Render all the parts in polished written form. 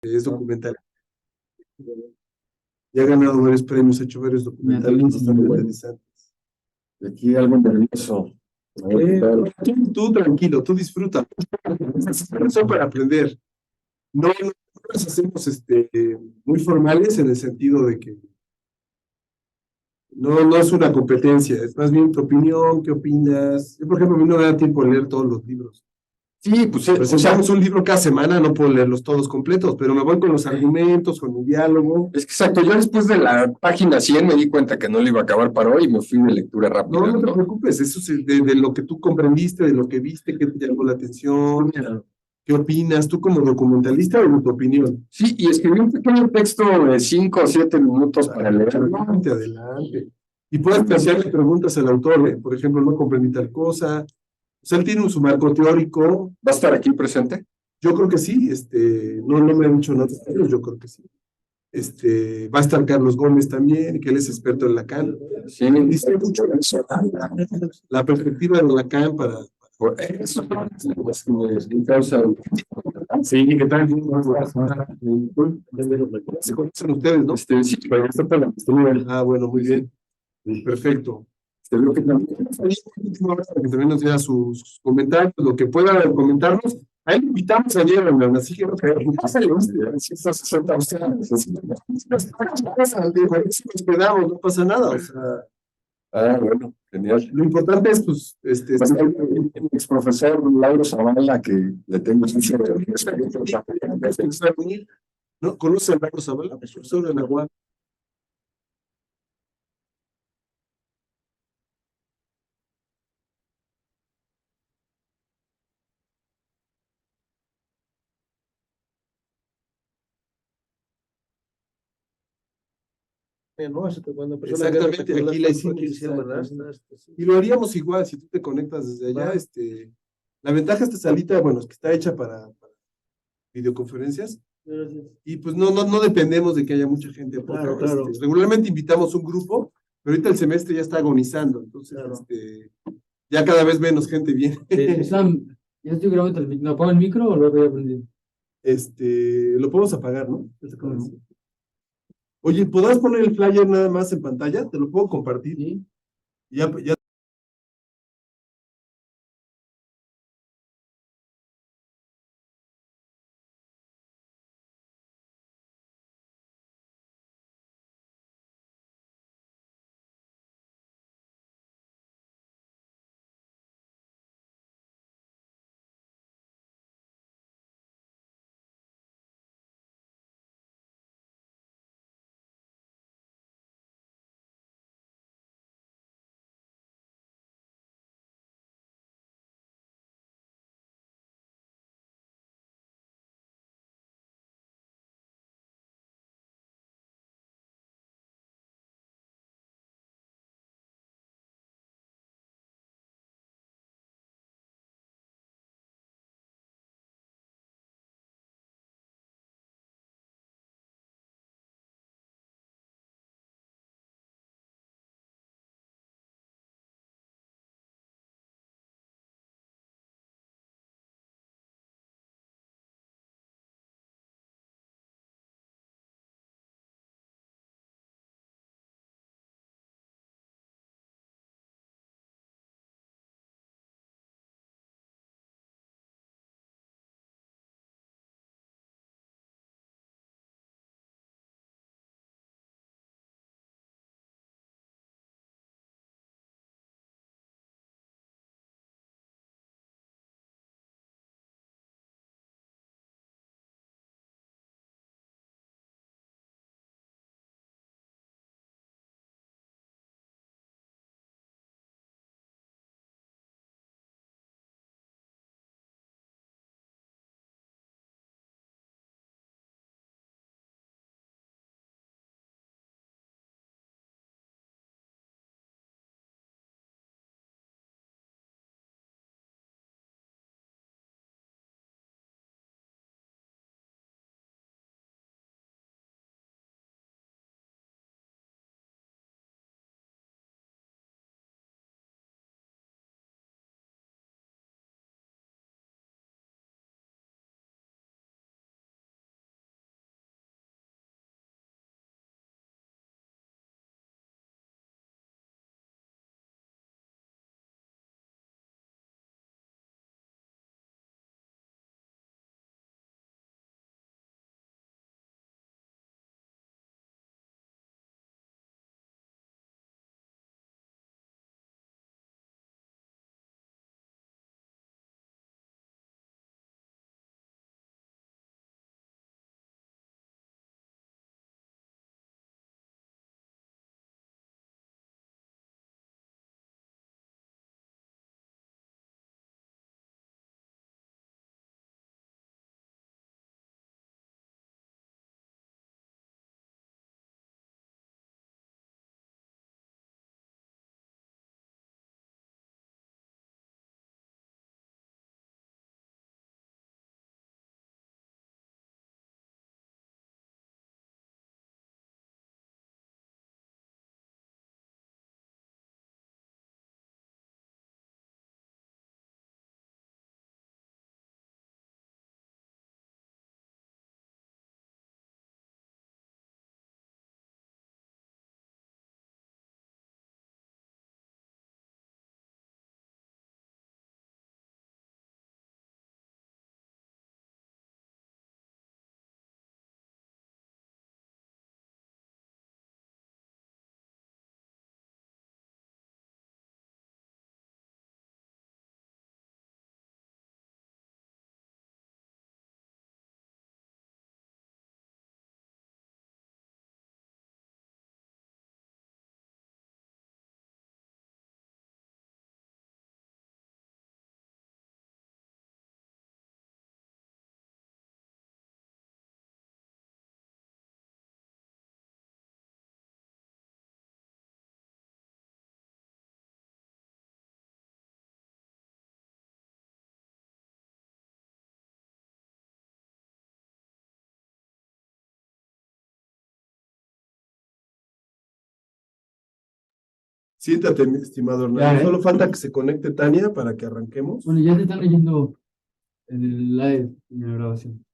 es documental. Ya ha ganado varios premios, ha hecho varios documentales bastante interesantes. Aquí algo nervioso. A ver qué tal. Tú tranquilo, tú disfruta. Son para aprender. No nos hacemos muy formales en el sentido de que no es una competencia, es más bien tu opinión, qué opinas. Yo, por ejemplo, a mí no me da tiempo de leer todos los libros. Sí, pues, o sea, Presentamos un libro cada semana, no puedo leerlos todos completos, pero me voy con los argumentos, con el diálogo. es que exacto, yo después de la página 100 me di cuenta que no lo iba a acabar para hoy y me fui de lectura rápida, No te ¿no? preocupes, eso es de lo que tú comprendiste, de lo que viste, que te llamó la atención, qué opinas, tú como documentalista o tu opinión. Sí, y escribí un pequeño texto de 5 o 7 minutos para leerlo. Adelante, adelante. Y puedes plantearle preguntas al autor, ¿eh? Por ejemplo, no comprendí tal cosa. O sea, él tiene su marco teórico. ¿Va a estar aquí presente? Yo creo que sí, no me han dicho nada, pero yo creo que sí. Va a estar Carlos Gómez también, que él es experto en Lacan. Sí, Dice mucho de eso, la perspectiva de Lacan para. por eso es que me causa. Sí, ¿qué tal? Se conocen ustedes, ¿no? Sí, pero está para la posterior. Ah, bueno, muy bien. Perfecto. Veo que también. Para que también nos diera sus comentarios, lo que pueda comentarnos. Ahí lo invitamos ayer, hermano, así que no te pásale, si estás 60 nos quedamos, no pasa nada. O sea, Ah, bueno, genial. lo importante es, pues, El ex profesor Lauro Zavala, que le tengo mucho respeto. ¿no? ¿Conoce a Marcos Zavala? Es profesor de la UAM. ¿no? Cuando Exactamente, aquí la hicimos. Y lo haríamos igual si tú te conectas desde allá. La ventaja de esta salita, bueno, es que está hecha para videoconferencias y pues no dependemos de que haya mucha gente. Claro, claro. Regularmente invitamos un grupo, pero ahorita el semestre ya está agonizando, entonces Claro. ya cada vez menos gente viene. Sam, ya estoy grabando el ¿no apago el micro o lo voy a aprender? Lo podemos apagar, ¿no? Oye, ¿podrás poner el flyer nada más en pantalla? Te lo puedo compartir. Sí. Ya Siéntate, mi estimado Hernán. Ya, ¿eh? Solo falta que se conecte Tania para que arranquemos. Bueno, ya te están leyendo el live en la grabación.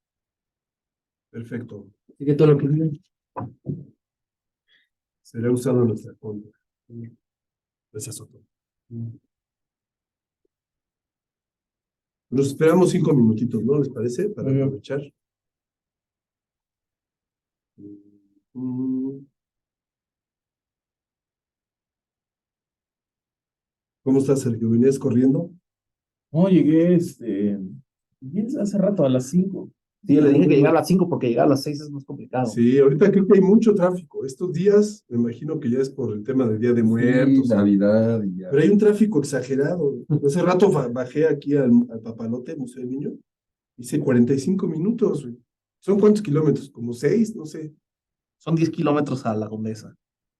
Perfecto. Así que todo lo que digan. Será usado en nuestra contra. Ese es otro. Nos esperamos 5 minutitos, ¿no? ¿Les parece? Para aprovechar. ¿Cómo estás, Sergio? ¿Venías corriendo? No, llegué, hace rato a las 5. Sí, yo le dije que llegara a las 5 porque llegar a las 6 es más complicado. Sí, ahorita creo que hay mucho tráfico. Estos días, me imagino que ya es por el tema del Día de Muertos. Sí, Navidad y ya. Pero hay un tráfico exagerado. Hace rato bajé aquí al Papalote, Museo del Niño. Hice 45 minutos, güey. ¿Son cuántos kilómetros? ¿Como 6? No sé. Son 10 kilómetros a la Condesa.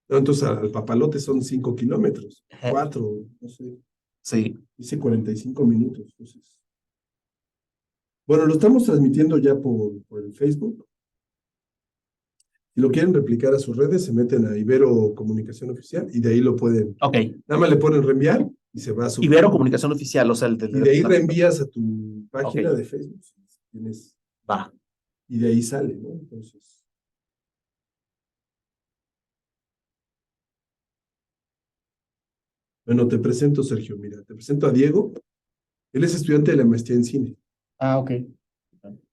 No, entonces al Papalote son 5 kilómetros. 4, no sé. Sí. Hice 45 minutos. Entonces. Bueno, lo estamos transmitiendo ya por el Facebook. Si lo quieren replicar a sus redes, se meten a Ibero Comunicación Oficial y de ahí lo pueden. Ok. Nada más le ponen reenviar y se va a su. Ibero Comunicación Oficial, o sea, el Y de ahí reenvías a tu página de Facebook. Si tienes. Va. Y de ahí sale, ¿no? Entonces. Bueno, te presento, Sergio. Mira, te presento a Diego. Él es estudiante de la maestría en cine. Ah, ok.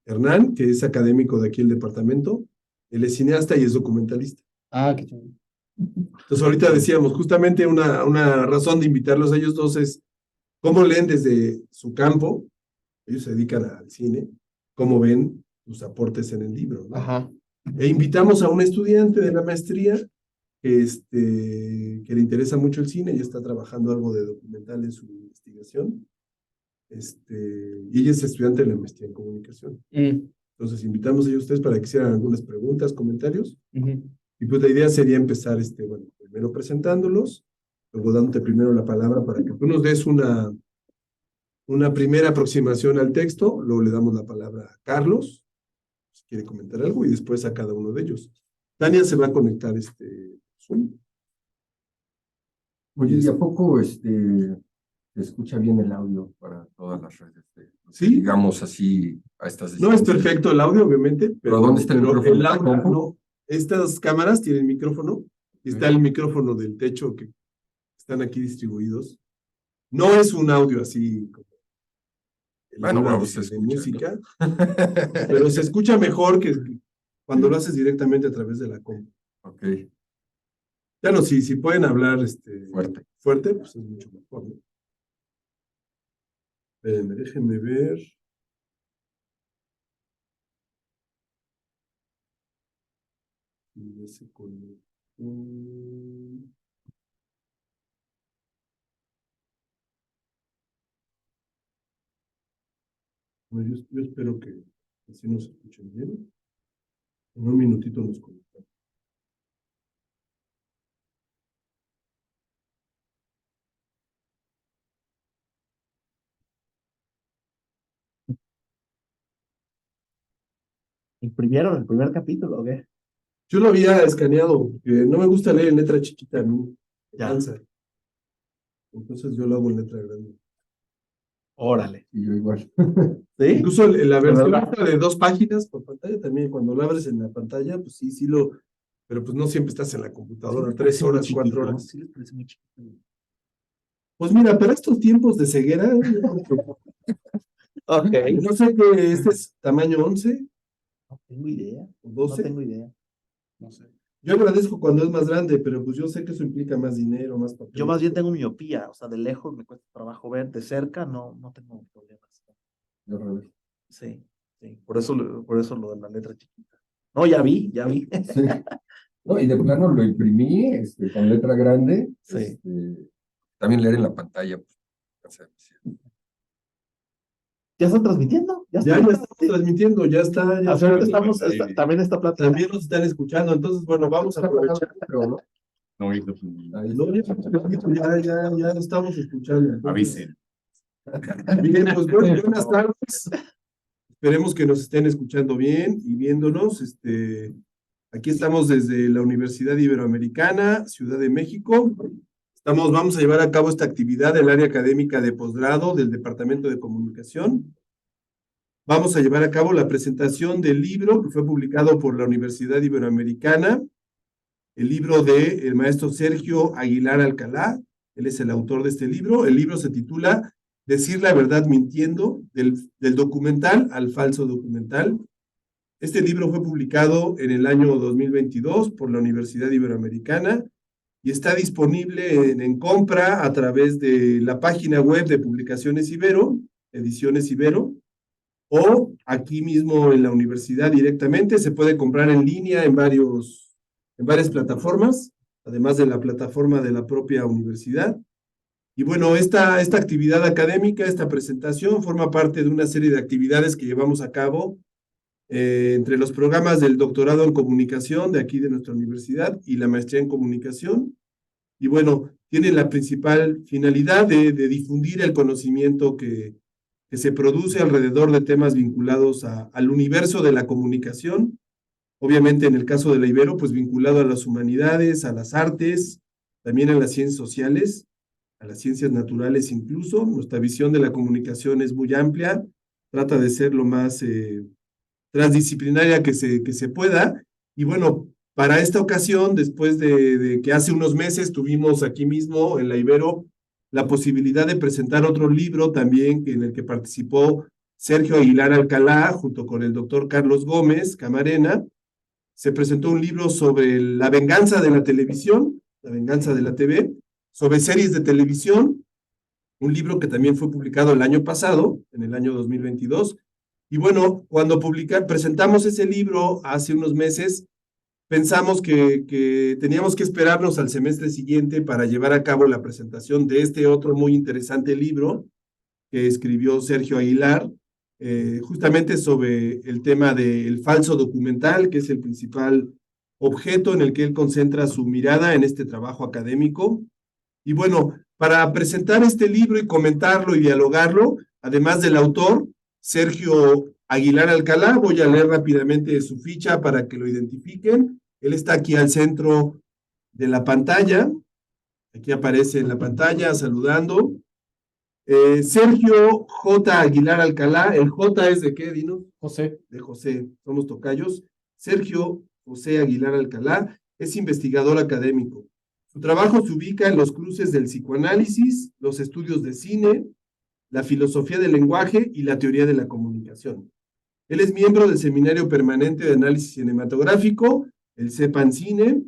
Hernán, que es académico de aquí el departamento. Él es cineasta y es documentalista. Ah, qué chulo. Entonces, ahorita decíamos, justamente una razón de invitarlos a ellos dos es cómo leen desde su campo, ellos se dedican al cine, cómo ven sus aportes en el libro, ¿no? Ajá. E invitamos a un estudiante de la maestría que le interesa mucho el cine y está trabajando algo de documental en su investigación. Y ella es estudiante de la maestría en comunicación. Entonces, invitamos a ellos ustedes para que hicieran algunas preguntas, comentarios. Y pues la idea sería empezar, bueno, primero presentándolos, luego dándote primero la palabra para que tú nos des una primera aproximación al texto, luego le damos la palabra a Carlos, si quiere comentar algo, y después a cada uno de ellos. Tania se va a conectar Zoom. Oye, ¿y a poco se escucha bien el audio para todas las redes? Sí. Digamos así, a estas No es perfecto el audio, obviamente, ¿Pero dónde está el micrófono? el audio, no. Estas cámaras tienen micrófono, y está el micrófono del techo que están aquí distribuidos. No es un audio así como bueno, vamos de música, pero se escucha mejor que cuando lo haces directamente a través de la compu. Ok. Ya no, si pueden hablar fuerte, pues es mucho mejor, ¿no? Déjenme ver. Ya se conectó. Bueno, yo espero que así nos escuchen bien. En un minutito nos conectamos. ¿Imprimieron el primer capítulo o qué? Yo lo había escaneado, porque no me gusta leer en letra chiquita a mí. Ya. Cansa. Entonces yo lo hago en letra grande. Órale. Y yo igual. ¿Sí? Incluso la versión verdad? de 2 páginas por pantalla también, cuando lo abres en la pantalla, pues sí pero pues no siempre estás en la computadora, 3 horas, 4 horas. Sí, les parece muy chiquito. Pues mira, para estos tiempos de ceguera, Ok. no sé que este es tamaño 11 No tengo idea. o No 12. tengo idea. No sé. Yo agradezco cuando es más grande, pero pues yo sé que eso implica más dinero, más papel. Yo más bien tengo miopía, o sea, de lejos me cuesta trabajo ver, de cerca no tengo problemas. Yo revés. Sí, sí, por eso lo de la letra chiquita. No, ya vi. Sí. No, y de plano lo imprimí con letra grande. Sí. También leer en la pantalla. Pues, ¿Ya están transmitiendo? Ya estamos transmitiendo, ya está. También está plata. También nos están escuchando, entonces, bueno, vamos a aprovechar. pero no. Ya lo estamos escuchando. Avisen. Bien, pues buenas tardes. Esperemos que nos estén escuchando bien y viéndonos. Aquí estamos desde la Universidad Iberoamericana, Ciudad de México. Vamos a llevar a cabo esta actividad del área académica de posgrado del Departamento de Comunicación. Vamos a llevar a cabo la presentación del libro que fue publicado por la Universidad Iberoamericana, el libro del maestro Sergio Aguilar Alcalá. Él es el autor de este libro. El libro se titula Decir la verdad mintiendo, del documental al falso documental. Este libro fue publicado en el año 2022 por la Universidad Iberoamericana y está disponible en compra a través de la página web de Publicaciones Ibero, Ediciones Ibero, o aquí mismo en la universidad directamente. Se puede comprar en línea en varias plataformas, además de la plataforma de la propia universidad. Y bueno, esta actividad académica, esta presentación, forma parte de una serie de actividades que llevamos a cabo entre los programas del doctorado en comunicación de aquí de nuestra universidad y la maestría en comunicación. Y bueno, tiene la principal finalidad de difundir el conocimiento que se produce alrededor de temas vinculados al universo de la comunicación. Obviamente en el caso de la Ibero, pues vinculado a las humanidades, a las artes, también a las ciencias sociales, a las ciencias naturales incluso. Nuestra visión de la comunicación es muy amplia, trata de ser lo más transdisciplinaria que se pueda. Y bueno, para esta ocasión, después de que hace unos meses tuvimos aquí mismo en la Ibero la posibilidad de presentar otro libro también en el que participó Sergio Aguilar Alcalá junto con el doctor Carlos Gómez Camarena. Se presentó un libro sobre la venganza de la televisión, la venganza de la TV, sobre series de televisión, un libro que también fue publicado el año pasado, en el año 2022. Y bueno, cuando presentamos ese libro hace unos meses, pensamos que teníamos que esperarnos al semestre siguiente para llevar a cabo la presentación de este otro muy interesante libro que escribió Sergio Aguilar, justamente sobre el tema del falso documental, que es el principal objeto en el que él concentra su mirada en este trabajo académico. Y bueno, para presentar este libro y comentarlo y dialogarlo, además del autor, Sergio Aguilar Alcalá, voy a leer rápidamente su ficha para que lo identifiquen. Él está aquí al centro de la pantalla. Aquí aparece en la pantalla saludando. Sergio J. Aguilar Alcalá. ¿El J es de qué, Dino? José. De José, somos tocayos. Sergio José Aguilar Alcalá es investigador académico. Su trabajo se ubica en los cruces del psicoanálisis, los estudios de cine, la filosofía del lenguaje y la teoría de la comunicación. Él es miembro del Seminario Permanente de Análisis Cinematográfico, el CEPANCINE,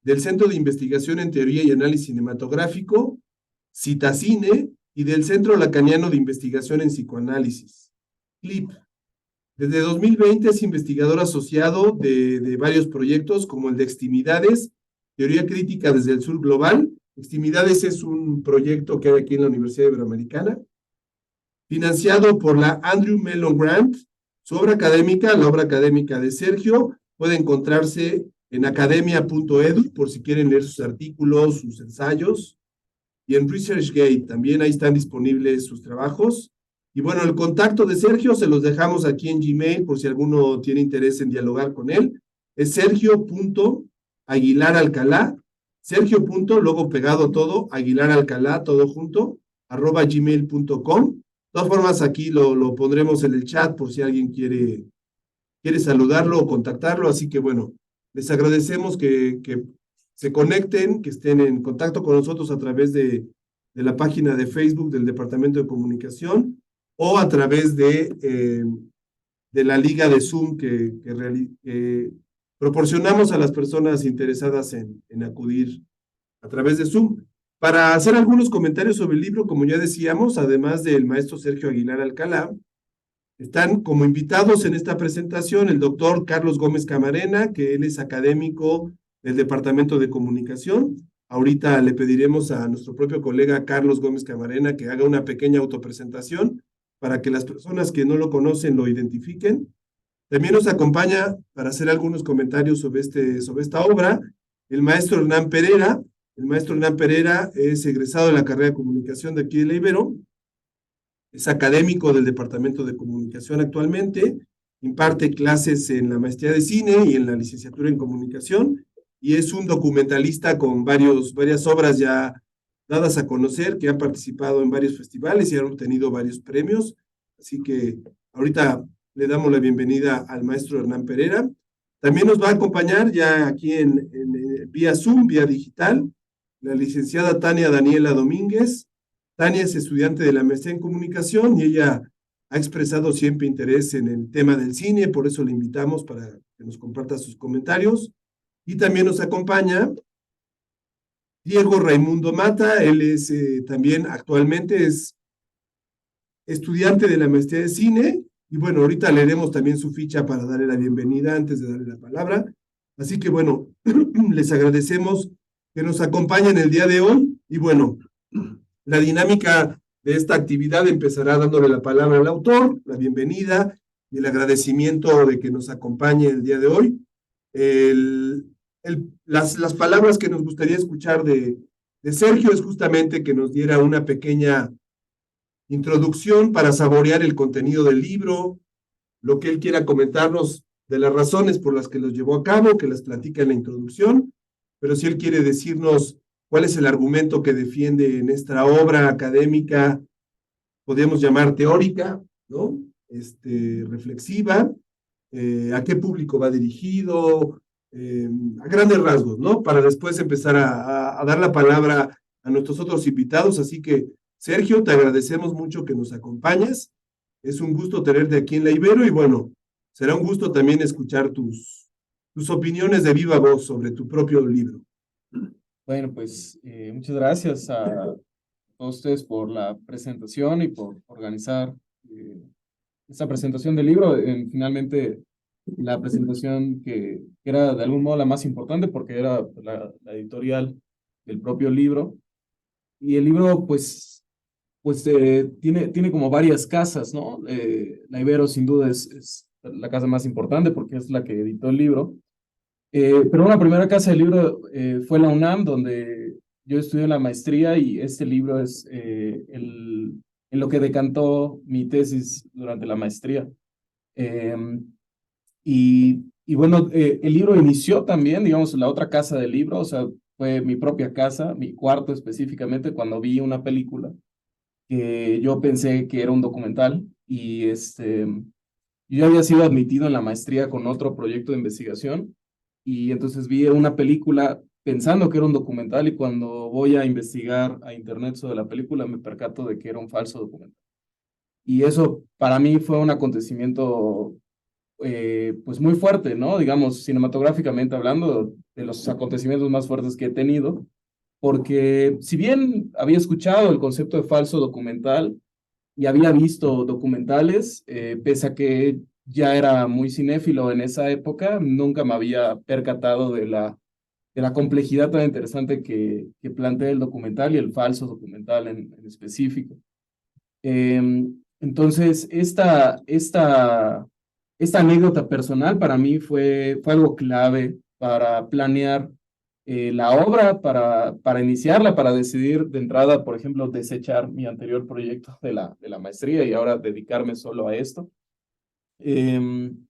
del Centro de Investigación en Teoría y Análisis Cinematográfico, CITACINE, y del Centro Lacaniano de Investigación en Psicoanálisis, CLIP. Desde 2020 es investigador asociado de varios proyectos como el de Extimidades, Teoría Crítica desde el Sur Global. Extimidades es un proyecto que hay aquí en la Universidad Iberoamericana, financiado por la Andrew Mellon Grant. Su obra académica, la obra académica de Sergio, puede encontrarse en academia.edu por si quieren leer sus artículos, sus ensayos, y en ResearchGate también ahí están disponibles sus trabajos. Y bueno, el contacto de Sergio se los dejamos aquí en Gmail por si alguno tiene interés en dialogar con él. Es Sergio.aguilaralcalá, Sergio. Luego pegado todo, Aguilar Alcalá, todo junto, @gmail.com. De todas formas, aquí lo pondremos en el chat por si alguien quiere saludarlo o contactarlo. Así que bueno, les agradecemos que se conecten, que estén en contacto con nosotros a través de la página de Facebook del Departamento de Comunicación o a través de la liga de Zoom que proporcionamos a las personas interesadas en acudir a través de Zoom. Para hacer algunos comentarios sobre el libro, como ya decíamos, además del maestro Sergio Aguilar Alcalá, están como invitados en esta presentación el doctor Carlos Gómez Camarena, que él es académico del Departamento de Comunicación. Ahorita le pediremos a nuestro propio colega Carlos Gómez Camarena que haga una pequeña autopresentación para que las personas que no lo conocen lo identifiquen. También nos acompaña para hacer algunos comentarios sobre esta obra el maestro Hernán Pereira. El maestro Hernán Pereira es egresado de la carrera de comunicación de aquí de la Ibero. Es académico del Departamento de Comunicación actualmente. Imparte clases en la maestría de cine y en la licenciatura en comunicación. Y es un documentalista con varias obras ya dadas a conocer, que han participado en varios festivales y han obtenido varios premios. Así que ahorita le damos la bienvenida al maestro Hernán Pereira. También nos va a acompañar ya aquí vía Zoom, vía digital, la licenciada Tania Daniela Domínguez. Tania es estudiante de la maestría en comunicación y ella ha expresado siempre interés en el tema del cine, por eso le invitamos para que nos comparta sus comentarios. Y también nos acompaña Diego Raimundo Mata, él es también actualmente es estudiante de la maestría de cine, y bueno, ahorita leeremos también su ficha para darle la bienvenida antes de darle la palabra. Así que bueno, les agradecemos que nos acompañen el día de hoy, y bueno, la dinámica de esta actividad empezará dándole la palabra al autor, la bienvenida y el agradecimiento de que nos acompañe el día de hoy. Las palabras que nos gustaría escuchar de Sergio es justamente que nos diera una pequeña introducción para saborear el contenido del libro, lo que él quiera comentarnos de las razones por las que los llevó a cabo, que las platica en la introducción, pero si él quiere decirnos cuál es el argumento que defiende en esta obra académica, podríamos llamar teórica, ¿no? Reflexiva, a qué público va dirigido, a grandes rasgos, ¿no? Para después empezar a dar la palabra a nuestros otros invitados. Así que, Sergio, te agradecemos mucho que nos acompañes. Es un gusto tenerte aquí en La Ibero y bueno, será un gusto también escuchar tus opiniones de viva voz sobre tu propio libro. Bueno, pues muchas gracias a todos ustedes por la presentación y por organizar esta presentación del libro. Finalmente, la presentación que era de algún modo la más importante porque era la editorial del propio libro. Y el libro, pues tiene como varias casas, ¿no? La Ibero sin duda es la casa más importante porque es la que editó el libro. Pero una primera casa del libro fue la UNAM, donde yo estudié la maestría y este libro es en lo que decantó mi tesis durante la maestría. Y bueno, el libro inició también, digamos, la otra casa del libro, o sea, fue mi propia casa, mi cuarto específicamente, cuando vi una película que yo pensé que era un documental y yo había sido admitido en la maestría con otro proyecto de investigación y entonces vi una película pensando que era un documental y cuando voy a investigar a internet sobre la película me percato de que era un falso documental. Y eso para mí fue un acontecimiento pues muy fuerte, ¿no? Digamos, cinematográficamente hablando, de los acontecimientos más fuertes que he tenido, porque si bien había escuchado el concepto de falso documental y había visto documentales, pese a que ya era muy cinéfilo en esa época, nunca me había percatado de la complejidad tan interesante que plantea el documental y el falso documental en específico. Entonces, esta anécdota personal para mí fue algo clave para planear la obra, para iniciarla, para decidir de entrada, por ejemplo, desechar mi anterior proyecto de la maestría y ahora dedicarme solo a esto. ¿En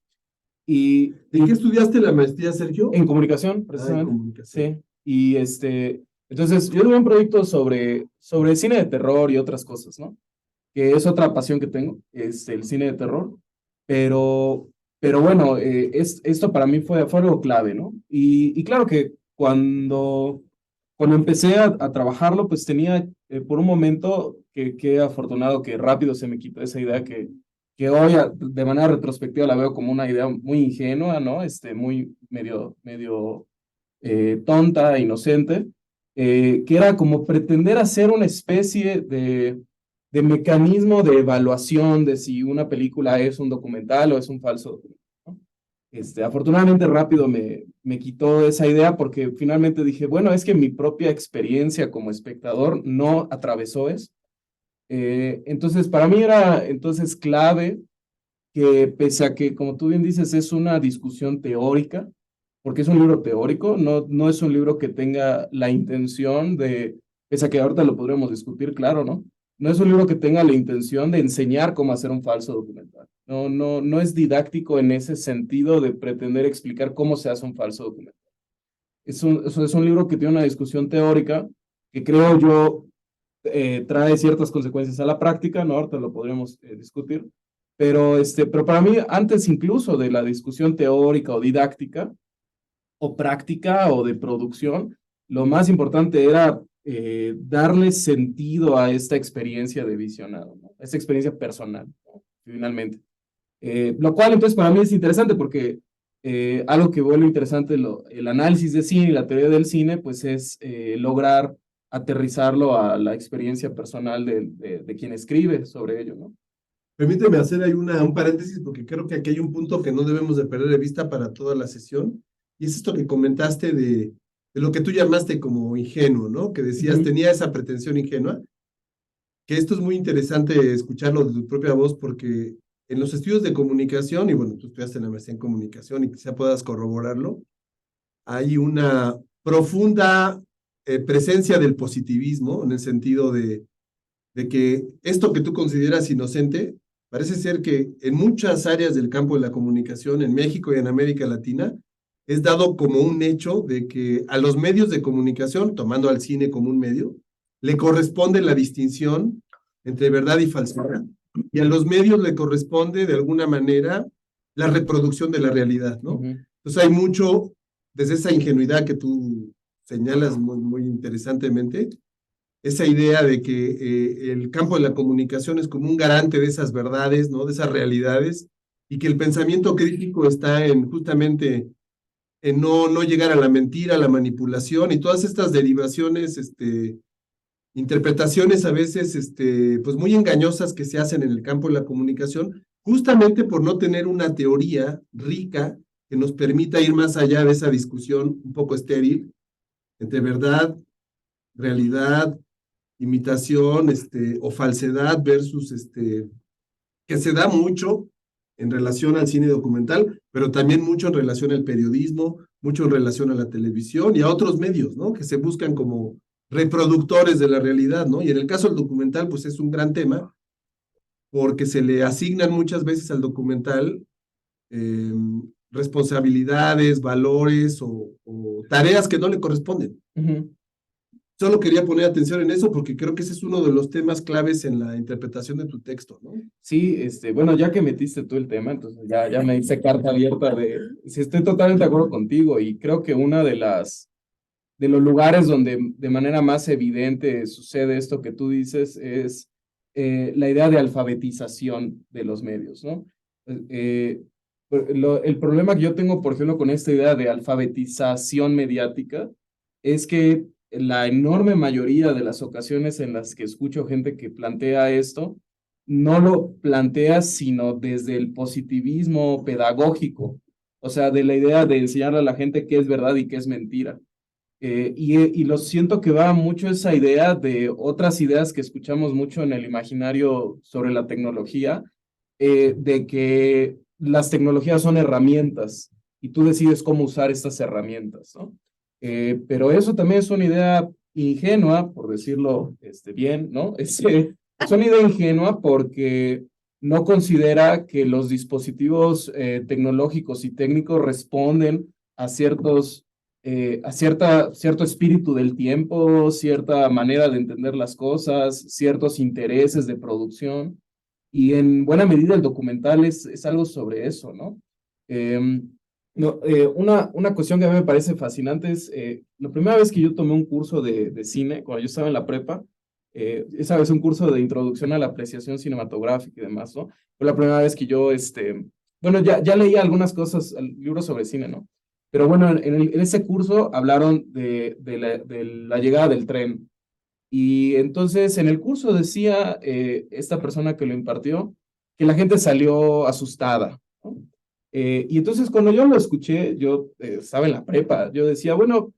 qué estudiaste la maestría, Sergio? En comunicación, precisamente. En comunicación. Sí. Y entonces yo tuve un proyecto sobre cine de terror y otras cosas, ¿no? Que es otra pasión que tengo, es el cine de terror. Pero bueno, esto para mí fue algo clave, ¿no? Y claro que cuando empecé a trabajarlo, pues tenía por un momento que afortunado que rápido se me quitó esa idea que hoy de manera retrospectiva la veo como una idea muy ingenua, ¿no? Muy medio tonta, inocente, que era como pretender hacer una especie de mecanismo de evaluación de si una película es un documental o es un falso documental, ¿no? Afortunadamente rápido me quitó esa idea porque finalmente dije, bueno, es que mi propia experiencia como espectador no atravesó eso. Entonces, para mí era entonces clave que pese a que, como tú bien dices, es una discusión teórica, porque es un libro teórico, no es un libro que tenga la intención de, pese a que ahorita lo podríamos discutir, claro, ¿no? No es un libro que tenga la intención de enseñar cómo hacer un falso documental. No es didáctico en ese sentido de pretender explicar cómo se hace un falso documental. Es un libro que tiene una discusión teórica que creo yo trae ciertas consecuencias a la práctica, ¿no? Ahorita lo podremos discutir. Pero para mí, antes incluso de la discusión teórica o didáctica, o práctica o de producción, lo más importante era darle sentido a esta experiencia de visionado, ¿no? Esta experiencia personal, ¿no? Finalmente. Lo cual entonces para mí es interesante porque algo que vuelve interesante el análisis de cine y la teoría del cine, pues es lograr aterrizarlo a la experiencia personal de quien escribe sobre ello, ¿no? Permíteme hacer ahí un paréntesis porque creo que aquí hay un punto que no debemos de perder de vista para toda la sesión, y es esto que comentaste de lo que tú llamaste como ingenuo, ¿no? Que decías, tenía esa pretensión ingenua, que esto es muy interesante escucharlo de tu propia voz porque en los estudios de comunicación, y bueno, tú estudiaste la maestría en comunicación y quizá puedas corroborarlo, hay una profunda presencia del positivismo en el sentido de que esto que tú consideras inocente, parece ser que en muchas áreas del campo de la comunicación, en México y en América Latina, es dado como un hecho de que a los medios de comunicación, tomando al cine como un medio, le corresponde la distinción entre verdad y falsedad, y a los medios le corresponde de alguna manera la reproducción de la realidad, ¿no? Entonces hay mucho, desde esa ingenuidad que tú señalas muy interesantemente, esa idea de que el campo de la comunicación es como un garante de esas verdades, ¿no? De esas realidades, y que el pensamiento crítico está en justamente en no llegar a la mentira, a la manipulación y todas estas derivaciones, interpretaciones a veces, pues muy engañosas que se hacen en el campo de la comunicación, justamente por no tener una teoría rica que nos permita ir más allá de esa discusión un poco estéril entre verdad, realidad, imitación, o falsedad versus, que se da mucho en relación al cine documental, pero también mucho en relación al periodismo, mucho en relación a la televisión y a otros medios, ¿no? Que se buscan como reproductores de la realidad, ¿no? Y en el caso del documental, pues es un gran tema, porque se le asignan muchas veces al documental responsabilidades, valores o tareas que no le corresponden. Solo quería poner atención en eso porque creo que ese es uno de los temas claves en la interpretación de tu texto, ¿no? Sí, bueno, ya que metiste tú el tema, entonces ya me hice carta abierta sí, estoy totalmente de acuerdo contigo y creo que una de los lugares donde de manera más evidente sucede esto que tú dices es la idea de alfabetización de los medios, ¿no? El problema que yo tengo, por ejemplo, con esta idea de alfabetización mediática es que la enorme mayoría de las ocasiones en las que escucho gente que plantea esto, no lo plantea sino desde el positivismo pedagógico, o sea, de la idea de enseñarle a la gente qué es verdad y qué es mentira. Y lo siento que va mucho esa idea de otras ideas que escuchamos mucho en el imaginario sobre la tecnología, de que las tecnologías son herramientas y tú decides cómo usar estas herramientas, ¿no? Pero eso también es una idea ingenua, por decirlo bien, ¿no? Es una idea ingenua porque no considera que los dispositivos tecnológicos y técnicos responden a cierto espíritu del tiempo, cierta manera de entender las cosas, ciertos intereses de producción, y en buena medida el documental es algo sobre eso, ¿no? No, una cuestión que a mí me parece fascinante es, la primera vez que yo tomé un curso de cine, cuando yo estaba en la prepa, esa vez un curso de introducción a la apreciación cinematográfica y demás, ¿no? Fue la primera vez que yo, bueno, ya leía algunas cosas, libros sobre cine, ¿no? Pero bueno, en ese curso hablaron de la llegada del tren. Y entonces en el curso decía esta persona que lo impartió que la gente salió asustada, ¿no? Y entonces cuando yo lo escuché, yo estaba en la prepa, yo decía, bueno,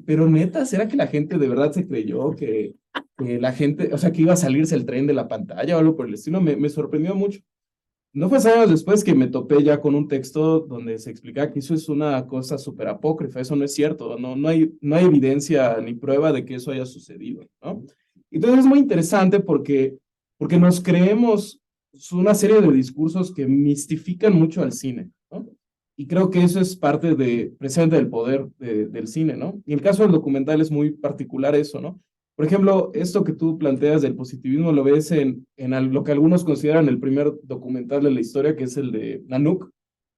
pero neta, ¿será que la gente de verdad se creyó que la gente, o sea, que iba a salirse el tren de la pantalla o algo por el estilo? Me sorprendió mucho. No fue hasta años después que me topé ya con un texto donde se explica que eso es una cosa súper apócrifa, eso no es cierto, no hay evidencia ni prueba de que eso haya sucedido, ¿no? Entonces es muy interesante porque nos creemos una serie de discursos que mistifican mucho al cine, ¿no? Y creo que eso es parte precisamente del poder del cine, ¿no? Y el caso del documental es muy particular eso, ¿no? Por ejemplo, esto que tú planteas del positivismo lo ves en lo que algunos consideran el primer documental de la historia, que es el de Nanook,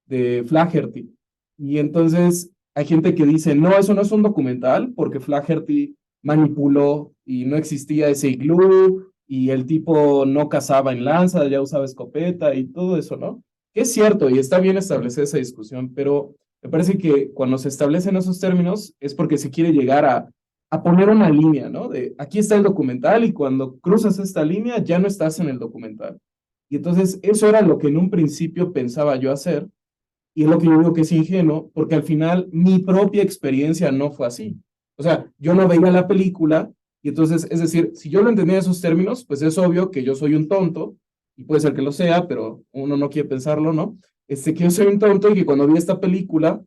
de Flaherty. Y entonces hay gente que dice, no, eso no es un documental porque Flaherty manipuló y no existía ese iglú y el tipo no cazaba en lanza, ya usaba escopeta y todo eso, ¿no? Que es cierto y está bien establecer esa discusión, pero me parece que cuando se establecen esos términos es porque se quiere llegar a poner una línea, ¿no? De aquí está el documental y cuando cruzas esta línea ya no estás en el documental. Y entonces eso era lo que en un principio pensaba yo hacer y es lo que yo digo que es ingenuo porque al final mi propia experiencia no fue así. O sea, yo no veía la película y entonces, es decir, si yo lo entendía en esos términos, pues es obvio que yo soy un tonto y puede ser que lo sea, pero uno no quiere pensarlo, ¿no? Que yo soy un tonto y que cuando vi esta película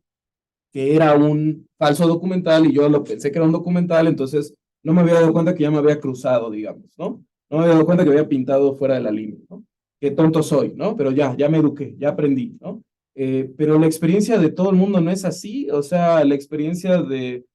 que era un falso documental y yo lo pensé que era un documental, entonces no me había dado cuenta que ya me había cruzado, digamos, ¿no? No me había dado cuenta que había pintado fuera de la línea, ¿no? Qué tonto soy, ¿no? Pero ya me eduqué, ya aprendí, ¿no? Pero la experiencia de todo el mundo no es así, o sea, la experiencia de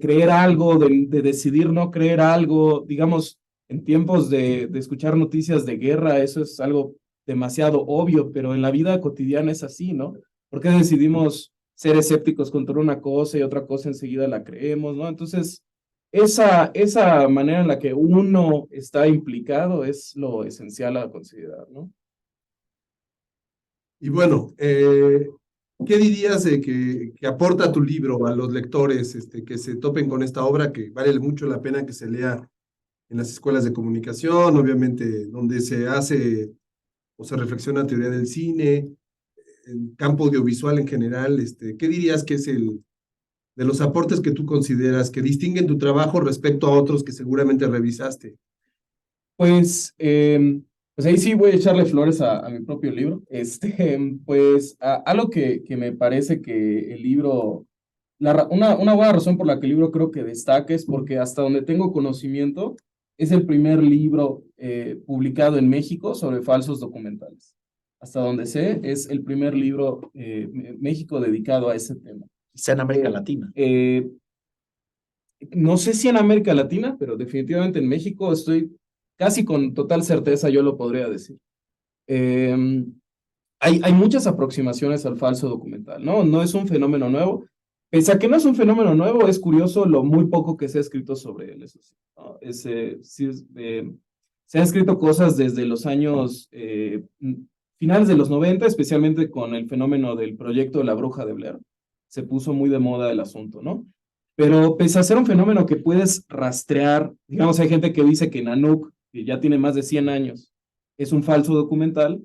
creer algo, de decidir no creer algo, digamos, en tiempos de escuchar noticias de guerra, eso es algo demasiado obvio, pero en la vida cotidiana es así, ¿no? ¿Por qué decidimos ser escépticos contra una cosa y otra cosa enseguida la creemos, ¿no? Entonces, esa manera en la que uno está implicado es lo esencial a considerar, ¿no? Y bueno, ¿qué dirías de que aporta tu libro a los lectores que se topen con esta obra que vale mucho la pena que se lea en las escuelas de comunicación, obviamente donde se hace o se reflexiona teoría del cine, el campo audiovisual en general? ¿Qué dirías que es de los aportes que tú consideras que distinguen tu trabajo respecto a otros que seguramente revisaste? Pues, pues ahí sí voy a echarle flores a mi propio libro. Pues algo que me parece que el libro, una buena razón por la que el libro creo que destaca es porque hasta donde tengo conocimiento, es el primer libro publicado en México sobre falsos documentales. Hasta donde sé, es el primer libro México dedicado a ese tema. Sea en América Latina. No sé si en América Latina, pero definitivamente en México estoy casi con total certeza, yo lo podría decir. Hay muchas aproximaciones al falso documental, ¿no? No es un fenómeno nuevo. Pese a que no es un fenómeno nuevo, es curioso lo muy poco que se ha escrito sobre él, eso sí, ¿no? Se han escrito cosas desde los años finales de los 90, especialmente con el fenómeno del proyecto de la Bruja de Blair. Se puso muy de moda el asunto, ¿no? Pero pese a ser un fenómeno que puedes rastrear, digamos, hay gente que dice que Nanook, que ya tiene más de 100 años, es un falso documental,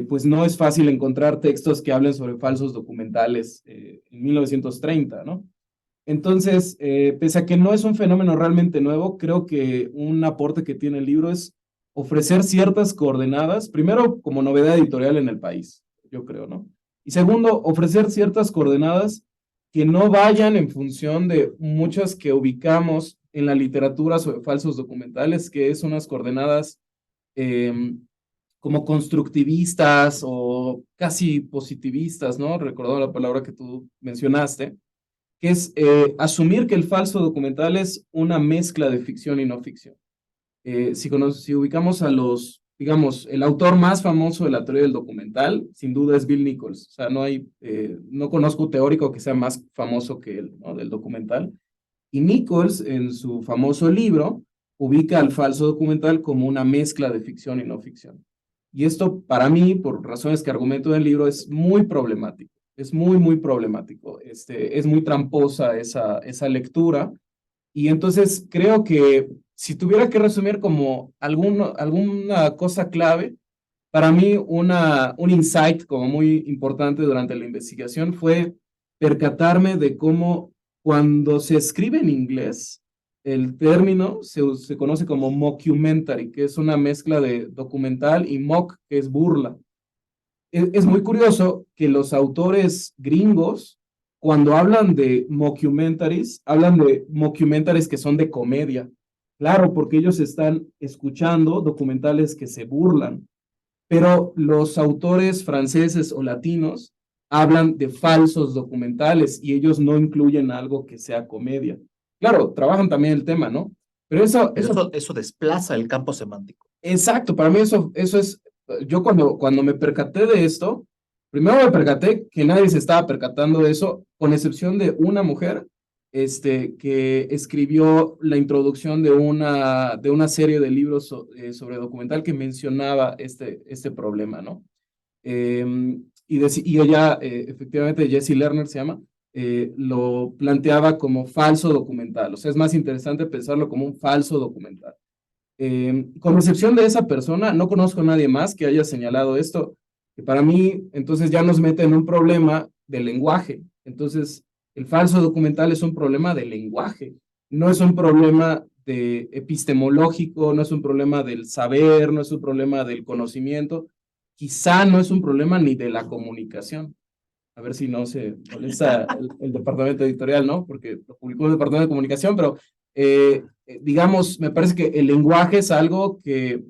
pues no es fácil encontrar textos que hablen sobre falsos documentales en 1930, ¿no? Entonces, pese a que no es un fenómeno realmente nuevo, creo que un aporte que tiene el libro es ofrecer ciertas coordenadas, primero como novedad editorial en el país, yo creo, ¿no? Y segundo, ofrecer ciertas coordenadas que no vayan en función de muchas que ubicamos en la literatura sobre falsos documentales, que es unas coordenadas como constructivistas o casi positivistas, ¿no? Recordando la palabra que tú mencionaste, que es asumir que el falso documental es una mezcla de ficción y no ficción. Si ubicamos a digamos, el autor más famoso de la teoría del documental, sin duda es Bill Nichols. O sea, no conozco un teórico que sea más famoso que él, ¿no? Del documental. Y Nichols, en su famoso libro, ubica al falso documental como una mezcla de ficción y no ficción. Y esto, para mí, por razones que argumento en el libro, es muy problemático. Es muy problemático. Es muy tramposa esa lectura. Y entonces creo que si tuviera que resumir como alguna cosa clave, para mí un insight como muy importante durante la investigación fue percatarme de cómo cuando se escribe en inglés, el término se conoce como mockumentary, que es una mezcla de documental y mock, que es burla. Es muy curioso que los autores gringos, cuando hablan de mockumentaries, hablan de mockumentaries que son de comedia. Claro, porque ellos están escuchando documentales que se burlan, pero los autores franceses o latinos hablan de falsos documentales y ellos no incluyen algo que sea comedia. claro, trabajan también el tema, ¿no? Pero Eso desplaza el campo semántico. exacto, para mí eso es, yo cuando me percaté de esto, primero me percaté que nadie se estaba percatando de eso, con excepción de una mujer, que escribió la introducción de una serie de libros sobre documental que mencionaba este problema, ¿no? Y ella, efectivamente, Jessie Lerner se llama, lo planteaba como falso documental, o sea, es más interesante pensarlo como un falso documental. Con excepción de esa persona, no conozco a nadie más que haya señalado esto, que para mí, entonces ya nos mete en un problema de lenguaje. Entonces, el falso documental es un problema de lenguaje, no es un problema de epistemológico, no es un problema del saber, no es un problema del conocimiento, quizá no es un problema ni de la comunicación. A ver si no se molesta el departamento editorial, ¿no? Porque lo publicó el departamento de comunicación, pero digamos, me parece que el lenguaje es algo que,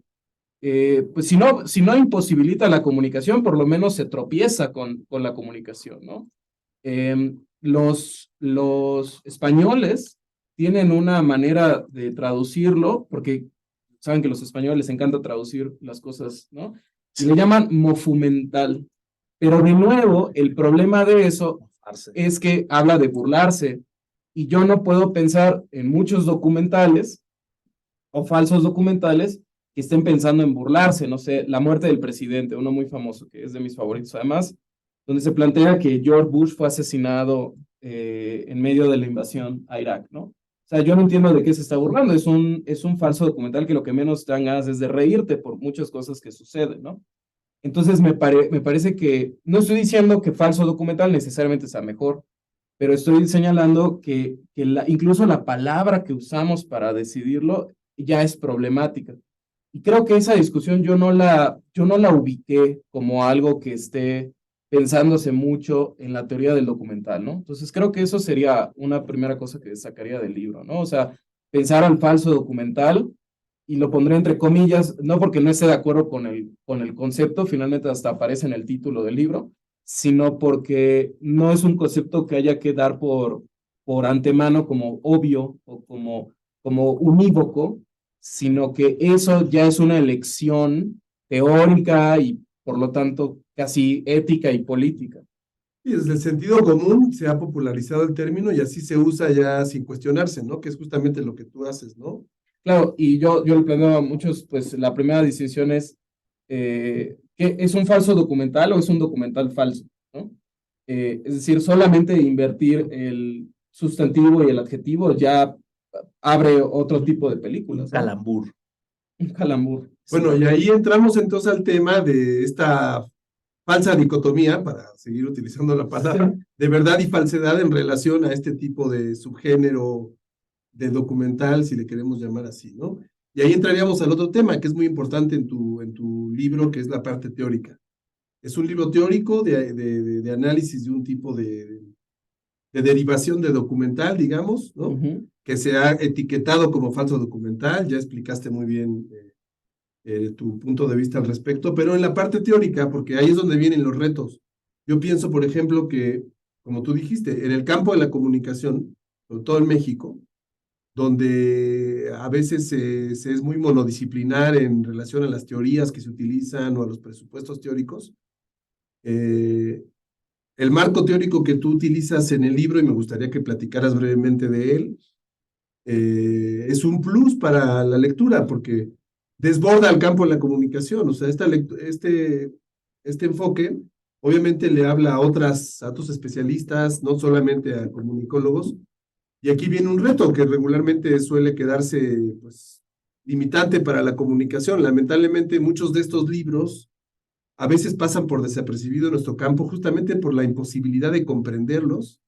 pues si no imposibilita la comunicación, por lo menos se tropieza con la comunicación, ¿no? Los españoles tienen una manera de traducirlo, porque saben que a los españoles les encanta traducir las cosas, ¿no? Y le llaman mofumental. Pero de nuevo, el problema de eso es que habla de burlarse. Y yo no puedo pensar en muchos documentales o falsos documentales que estén pensando en burlarse. No sé, La muerte del presidente, uno muy famoso, que es de mis favoritos además, donde se plantea que George Bush fue asesinado en medio de la invasión a Irak, ¿no? O sea, yo no entiendo de qué se está burlando. Es un falso documental que lo que menos te dan ganas es de reírte por muchas cosas que suceden, ¿no? Entonces me parece que, no estoy diciendo que falso documental necesariamente sea mejor, pero estoy señalando que incluso la palabra que usamos para decidirlo ya es problemática. Y creo que esa discusión yo no la ubiqué como algo que esté pensándose mucho en la teoría del documental, ¿no? Entonces creo que eso sería una primera cosa que sacaría del libro, ¿no? O sea, pensar al falso documental, y lo pondré entre comillas, no porque no esté de acuerdo con el concepto, finalmente hasta aparece en el título del libro, sino porque no es un concepto que haya que dar por antemano como obvio o como unívoco, sino que eso ya es una elección teórica y por lo tanto casi ética y política. Y desde el sentido común se ha popularizado el término y así se usa ya sin cuestionarse, ¿no? Que es justamente lo que tú haces, ¿no? Claro, y yo le planteo a muchos, pues la primera distinción es, ¿qué es un falso documental o es un documental falso? ¿No? Es decir, solamente invertir el sustantivo y el adjetivo ya abre otro tipo de películas, ¿no? Calambur. Un calambur. Bueno, Sí. y ahí entramos entonces al tema de esta falsa dicotomía, para seguir utilizando la palabra, de verdad y falsedad en relación a este tipo de subgénero de documental, si le queremos llamar así, ¿no? Y ahí entraríamos al otro tema, que es muy importante en tu libro, que es la parte teórica. Es un libro teórico de análisis de un tipo de derivación de documental, digamos, ¿no? Que se ha etiquetado como falso documental, ya explicaste muy bien tu punto de vista al respecto, pero en la parte teórica, porque ahí es donde vienen los retos. Yo pienso, por ejemplo, que, como tú dijiste, en el campo de la comunicación, sobre todo en México, donde a veces se es muy monodisciplinar en relación a las teorías que se utilizan o a los presupuestos teóricos. El marco teórico que tú utilizas en el libro, y me gustaría que platicaras brevemente de él, es un plus para la lectura, porque desborda el campo de la comunicación. O sea, este enfoque obviamente le habla a otros especialistas, no solamente a comunicólogos. Y aquí viene un reto que regularmente suele quedarse, pues, limitante para la comunicación. Lamentablemente, muchos de estos libros a veces pasan por desapercibido en nuestro campo justamente por la imposibilidad de comprenderlos,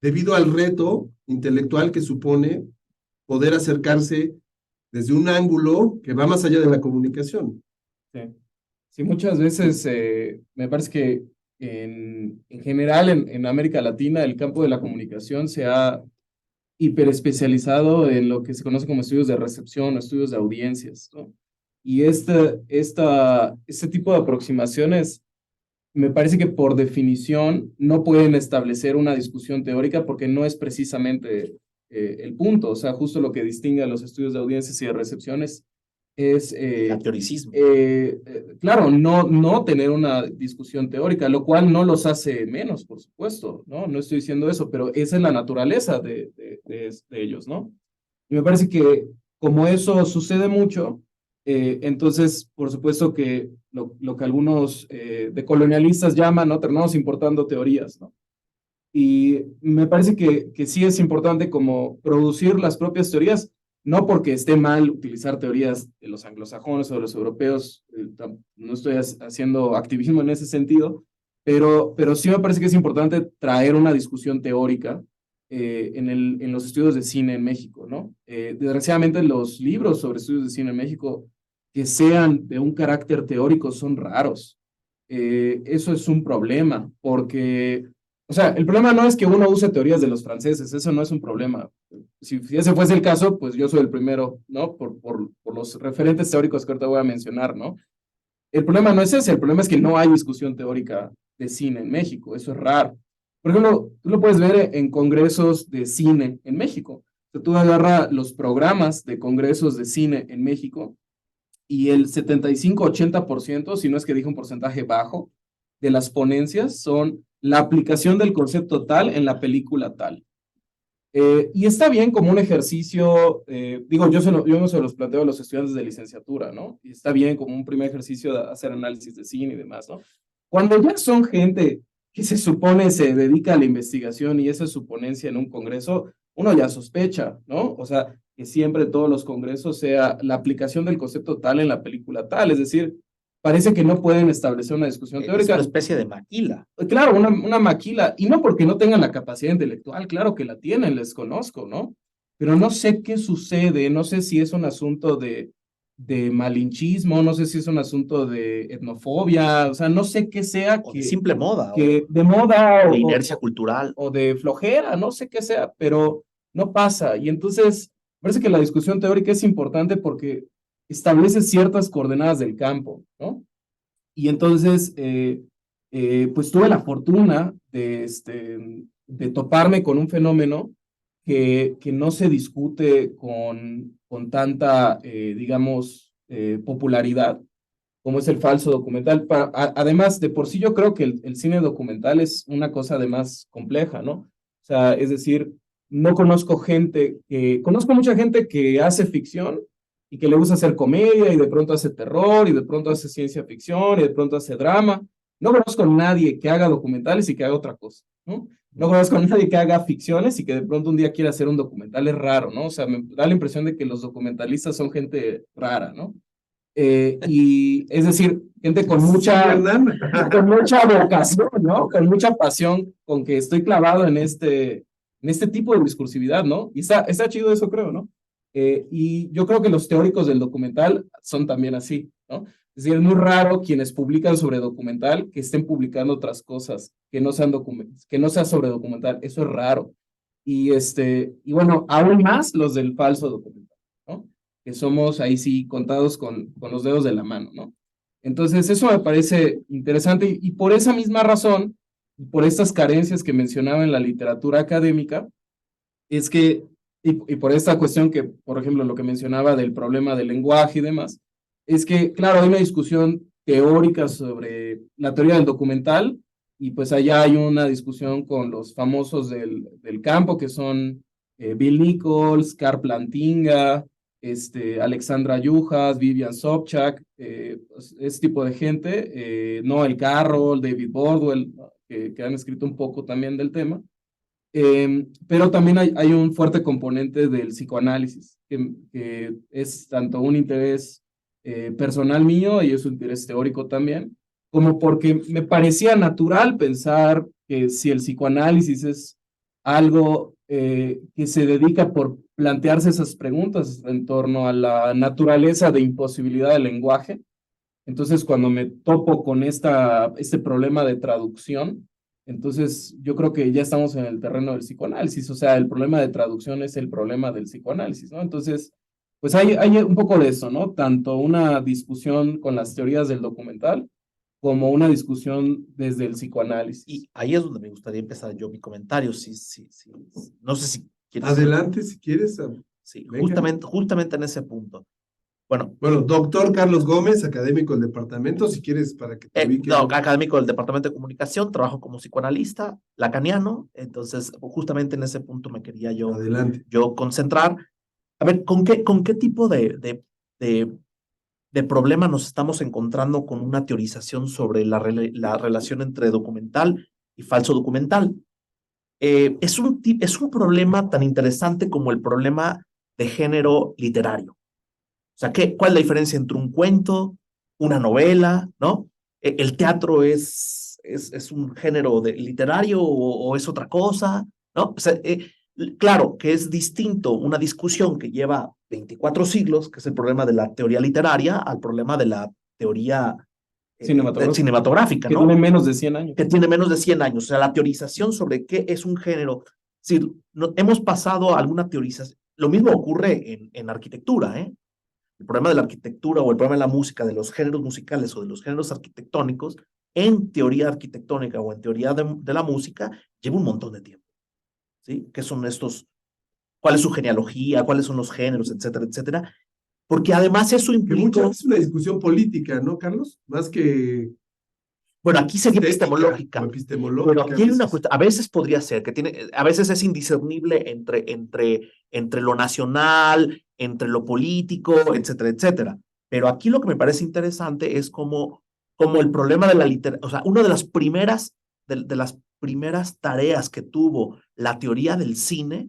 debido al reto intelectual que supone poder acercarse desde un ángulo que va más allá de la comunicación. Sí, sí, muchas veces me parece que en general en América Latina el campo de la comunicación se ha hiperespecializado en lo que se conoce como estudios de recepción o estudios de audiencias, ¿no? Y este tipo de aproximaciones me parece que por definición no pueden establecer una discusión teórica porque no es precisamente el punto. O sea, justo lo que distingue a los estudios de audiencias y de recepciones es, El teoricismo. claro, no tener una discusión teórica, lo cual no los hace menos, por supuesto, ¿no? No estoy diciendo eso, pero esa es la naturaleza de ellos, ¿no? Y me parece que como eso sucede mucho, entonces, por supuesto que lo que algunos decolonialistas llaman, ¿no? Terminamos importando teorías, ¿no? Y me parece que sí es importante como producir las propias teorías, no porque esté mal utilizar teorías de los anglosajones o de los europeos, no estoy haciendo activismo en ese sentido, pero sí me parece que es importante traer una discusión teórica en los estudios de cine en México, ¿no? Desgraciadamente los libros sobre estudios de cine en México que sean de un carácter teórico son raros. Eso es un problema, porque, o sea, el problema no es que uno use teorías de los franceses, eso no es un problema. Si ese fuese el caso, pues yo soy el primero, ¿no? Por los referentes teóricos que ahorita voy a mencionar, ¿no? El problema no es ese, el problema es que no hay discusión teórica de cine en México, eso es raro. Por ejemplo, tú lo puedes ver en congresos de cine en México. O sea, tú agarras los programas de congresos de cine en México y el 75-80%, si no es que dije un porcentaje bajo, de las ponencias son la aplicación del concepto tal en la película tal. Y está bien como un ejercicio, digo, yo no se los planteo a los estudiantes de licenciatura, ¿no? Y está bien como un primer ejercicio de hacer análisis de cine y demás, ¿no? Cuando ya son gente que se supone se dedica a la investigación y esa es su ponencia en un congreso, uno ya sospecha, ¿no? O sea, que siempre todos los congresos sea la aplicación del concepto tal en la película tal, es decir, parece que no pueden establecer una discusión Es teórica. una especie de maquila. Claro, una maquila, y no porque no tengan la capacidad intelectual, claro que la tienen, les conozco, ¿no? Pero no sé qué sucede, no sé si es un asunto de malinchismo, no sé si es un asunto de etnofobia, o sea, no sé qué sea O de simple moda. que de moda de inercia cultural. o de flojera, no sé qué sea, pero no pasa. Y entonces, parece que la discusión teórica es importante porque establece ciertas coordenadas del campo, ¿no? Y entonces, pues tuve la fortuna de toparme con un fenómeno que no se discute con tanta, digamos, popularidad, como es el falso documental. Además, de por sí yo creo que el cine documental es una cosa además compleja, ¿no? O sea, es decir, no conozco conozco mucha gente que hace ficción y que le gusta hacer comedia y de pronto hace terror y de pronto hace ciencia ficción y de pronto hace drama. No conozco a nadie que haga documentales y que haga otra cosa, ¿no? No conozco a nadie que haga ficciones y que de pronto un día quiera hacer un documental, es raro, ¿no? O sea, me da la impresión de que los documentalistas son gente rara, ¿no? Y es decir, gente con mucha vocación, ¿no? Con mucha pasión, con que estoy clavado en este tipo de discursividad, ¿no? Y está chido eso, creo, ¿no? Y yo creo que los teóricos del documental son también así, ¿no? Es decir, es muy raro quienes publican sobre documental que estén publicando otras cosas que no sean que no sea sobre documental. Eso es raro. Y bueno, aún más los del falso documental, ¿no? Que somos ahí sí contados con los dedos de la mano, ¿no? Entonces, eso me parece interesante y por esa misma razón, por estas carencias que mencionaba en la literatura académica, es que, y por esta cuestión que, por ejemplo, lo que mencionaba del problema del lenguaje y demás, es que, claro, hay una discusión teórica sobre la teoría del documental y pues allá hay una discusión con los famosos del campo que son Bill Nichols, Karl Plantinga, Alexandra Yujas, Vivian Sobchak, ese tipo de gente, Noel Carroll, David Bordwell, que han escrito un poco también del tema. Pero también hay un fuerte componente del psicoanálisis, que es tanto un interés personal mío y es un interés teórico también, como porque me parecía natural pensar que si el psicoanálisis es algo que se dedica por plantearse esas preguntas en torno a la naturaleza de imposibilidad del lenguaje, entonces cuando me topo con este problema de traducción, entonces yo creo que ya estamos en el terreno del psicoanálisis, o sea, el problema de traducción es el problema del psicoanálisis, ¿no? Entonces, pues hay un poco de eso, ¿no? Tanto una discusión con las teorías del documental como una discusión desde el psicoanálisis. Y ahí es donde me gustaría empezar yo mi comentario. No sé si Adelante, si quieres. Sí, Venga. justamente en ese punto. Bueno, Doctor Carlos Gómez, académico del departamento, si quieres, para que te ubiques. no, académico del Departamento de Comunicación, trabajo como psicoanalista lacaniano, entonces justamente en ese punto me quería Adelante. yo concentrar. A ver, ¿con qué tipo de problema nos estamos encontrando con una teorización sobre la relación entre documental y falso documental? Es un problema tan interesante como el problema de género literario. O sea, ¿cuál es la diferencia entre un cuento, una novela, ¿no? ¿El teatro es un género literario o es otra cosa? ¿No? O sea, claro que es distinto una discusión que lleva 24 siglos, que es el problema de la teoría literaria, al problema de la teoría cinematográfica, que ¿no? tiene menos de 100 años. Que tiene menos de 100 años. O sea, la teorización sobre qué es un género. Es decir, hemos pasado a alguna teorización. Lo mismo ocurre en arquitectura, ¿eh? El problema de la arquitectura o el problema de la música, de los géneros musicales o de los géneros arquitectónicos, en teoría arquitectónica o en teoría de la música, lleva un montón de tiempo. ¿Sí? ¿Qué son estos? ¿Cuál es su genealogía? ¿Cuáles son los géneros? Etcétera, etcétera. Porque además eso Que implica... muchas veces es una discusión política, ¿no, Carlos? Más que... Bueno, aquí sería epistemológica. Pero aquí hay una cuestión, a veces podría ser, a veces es indiscernible entre lo nacional, entre lo político, etcétera, etcétera. Pero aquí lo que me parece interesante es como el problema de la literatura, o sea, una de las primeras tareas que tuvo la teoría del cine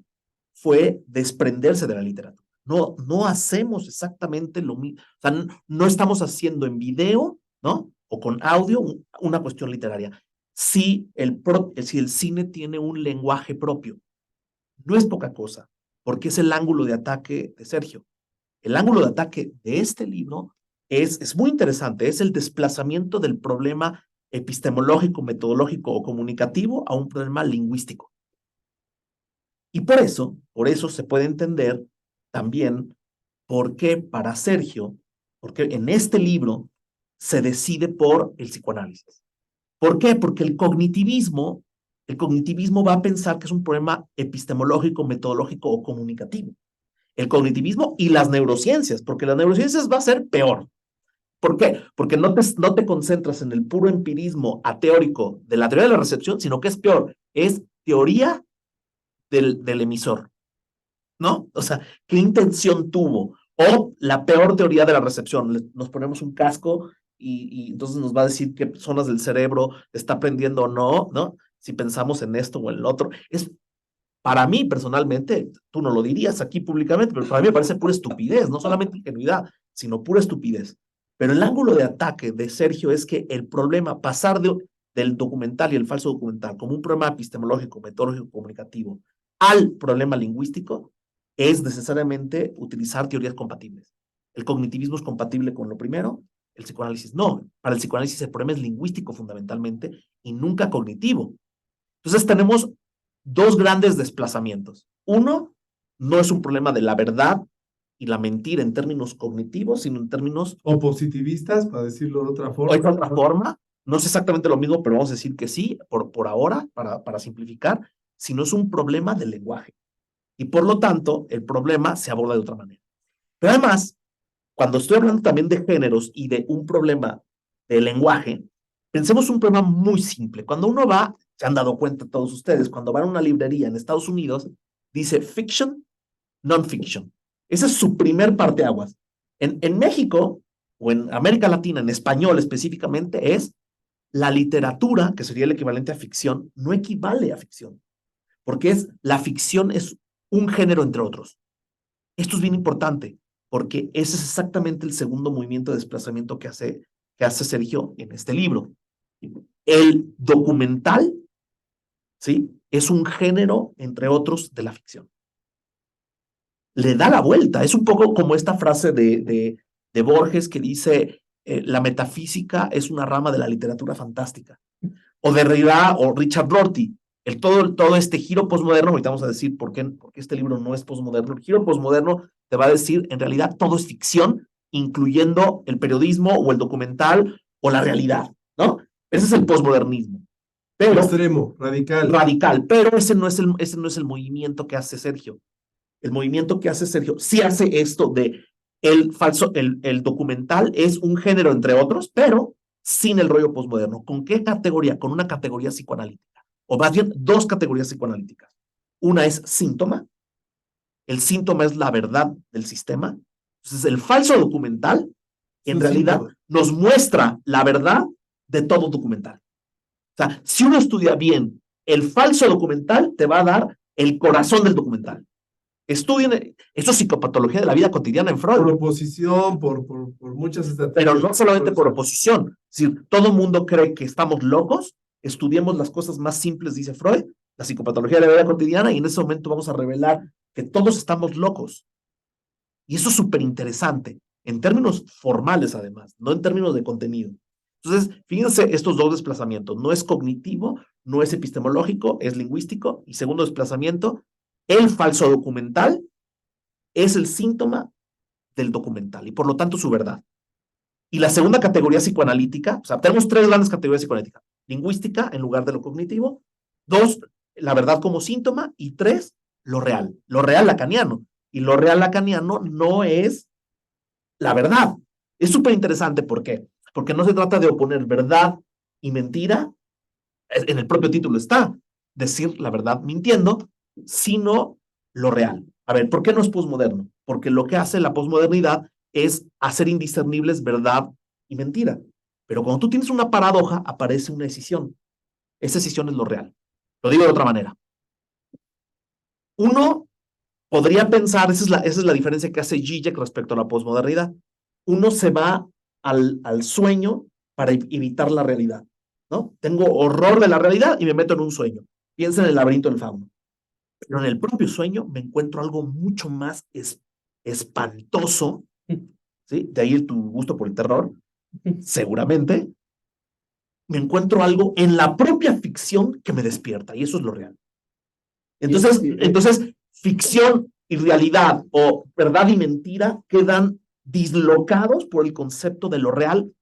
fue desprenderse de la literatura. No hacemos exactamente lo mismo, o sea, no estamos haciendo en video, ¿no? O con audio, una cuestión literaria. Si el cine tiene un lenguaje propio, no es poca cosa, porque es el ángulo de ataque de Sergio. El ángulo de ataque de este libro es muy interesante, es el desplazamiento del problema epistemológico, metodológico o comunicativo a un problema lingüístico. Y por eso se puede entender también por qué para Sergio, porque en este libro se decide por el psicoanálisis. ¿Por qué? Porque el cognitivismo va a pensar que es un problema epistemológico, metodológico o comunicativo. El cognitivismo y las neurociencias, porque las neurociencias va a ser peor. ¿Por qué? Porque no te concentras en el puro empirismo ateórico de la teoría de la recepción, sino que es peor, es teoría del emisor, ¿no? O sea, ¿qué intención tuvo? O la peor teoría de la recepción, nos ponemos un casco y entonces nos va a decir qué zonas del cerebro está aprendiendo o no, ¿no? Si pensamos en esto o en lo otro. Para mí, personalmente, tú no lo dirías aquí públicamente, pero para mí me parece pura estupidez, no solamente ingenuidad, sino pura estupidez. Pero el ángulo de ataque de Sergio es que el problema, pasar del documental y el falso documental como un problema epistemológico, metodológico, comunicativo, al problema lingüístico, es necesariamente utilizar teorías compatibles. El cognitivismo es compatible con lo primero, el psicoanálisis no. Para el psicoanálisis el problema es lingüístico fundamentalmente y nunca cognitivo. Entonces tenemos dos grandes desplazamientos. Uno, no es un problema de la verdad y la mentira en términos cognitivos, sino en términos... O positivistas, para decirlo de otra forma. O de otra forma, no es exactamente lo mismo, pero vamos a decir que sí, por ahora, para simplificar, sino es un problema del lenguaje. Y por lo tanto, el problema se aborda de otra manera. Pero además, cuando estoy hablando también de géneros y de un problema de lenguaje, pensemos un problema muy simple. Cuando uno va, se han dado cuenta todos ustedes, cuando van a una librería en Estados Unidos, dice fiction, non-fiction. Ese es su primer parteaguas. En México, o en América Latina, en español específicamente, es la literatura, que sería el equivalente a ficción, no equivale a ficción, porque la ficción es un género entre otros. Esto es bien importante, porque ese es exactamente el segundo movimiento de desplazamiento que hace Sergio en este libro. El documental, ¿sí? Es un género, entre otros, de la ficción. Le da la vuelta. Es un poco como esta frase de Borges que dice, la metafísica es una rama de la literatura fantástica. O Derrida o Richard Rorty. Todo este giro posmoderno, ahorita vamos a decir por qué este libro no es posmoderno. El giro posmoderno te va a decir, en realidad, todo es ficción, incluyendo el periodismo o el documental o la realidad, ¿no? Ese es el posmodernismo. Pero Extremo, radical. radical, pero ese no es el movimiento que hace Sergio. El movimiento que hace Sergio sí hace esto de el documental es un género entre otros, pero sin el rollo postmoderno. ¿Con qué categoría? Con una categoría psicoanalítica, o más bien dos categorías psicoanalíticas. Una es síntoma. El síntoma es la verdad del sistema. Entonces, el falso documental, en realidad, nos muestra la verdad de todo documental. O sea, si uno estudia bien el falso documental, te va a dar el corazón del documental. Estudien, eso es psicopatología de la vida cotidiana en Freud. Por oposición, por muchas estrategias. Pero no solamente por oposición. Es decir, todo el mundo cree que estamos locos. Estudiemos las cosas más simples, dice Freud, la psicopatología de la vida cotidiana, y en ese momento vamos a revelar que todos estamos locos. Y eso es súper interesante, en términos formales además, no en términos de contenido. Entonces, fíjense estos dos desplazamientos. No es cognitivo, no es epistemológico, es lingüístico. Y segundo desplazamiento, el falso documental es el síntoma del documental y por lo tanto su verdad. Y la segunda categoría psicoanalítica, o sea, tenemos tres grandes categorías psicoanalíticas: lingüística en lugar de lo cognitivo, dos, la verdad como síntoma, y tres, lo real lacaniano. Y lo real lacaniano no es la verdad. Es súper interesante, ¿por qué? Porque no se trata de oponer verdad y mentira, en el propio título está, decir la verdad mintiendo, sino lo real. A ver, ¿por qué no es posmoderno? Porque lo que hace la posmodernidad es hacer indiscernibles verdad y mentira. Pero cuando tú tienes una paradoja, aparece una decisión. Esa decisión es lo real. Lo digo de otra manera. Uno podría pensar, esa es la diferencia que hace Zizek respecto a la posmodernidad. Uno se va al sueño para evitar la realidad, ¿no? Tengo horror de la realidad y me meto en un sueño. Piensa en el laberinto del fauno. Pero en el propio sueño me encuentro algo mucho más espantoso, ¿sí? De ahí tu gusto por el terror, seguramente. Me encuentro algo en la propia ficción que me despierta, y eso es lo real. Entonces, ficción y realidad, o verdad y mentira, quedan dislocados por el concepto de lo real.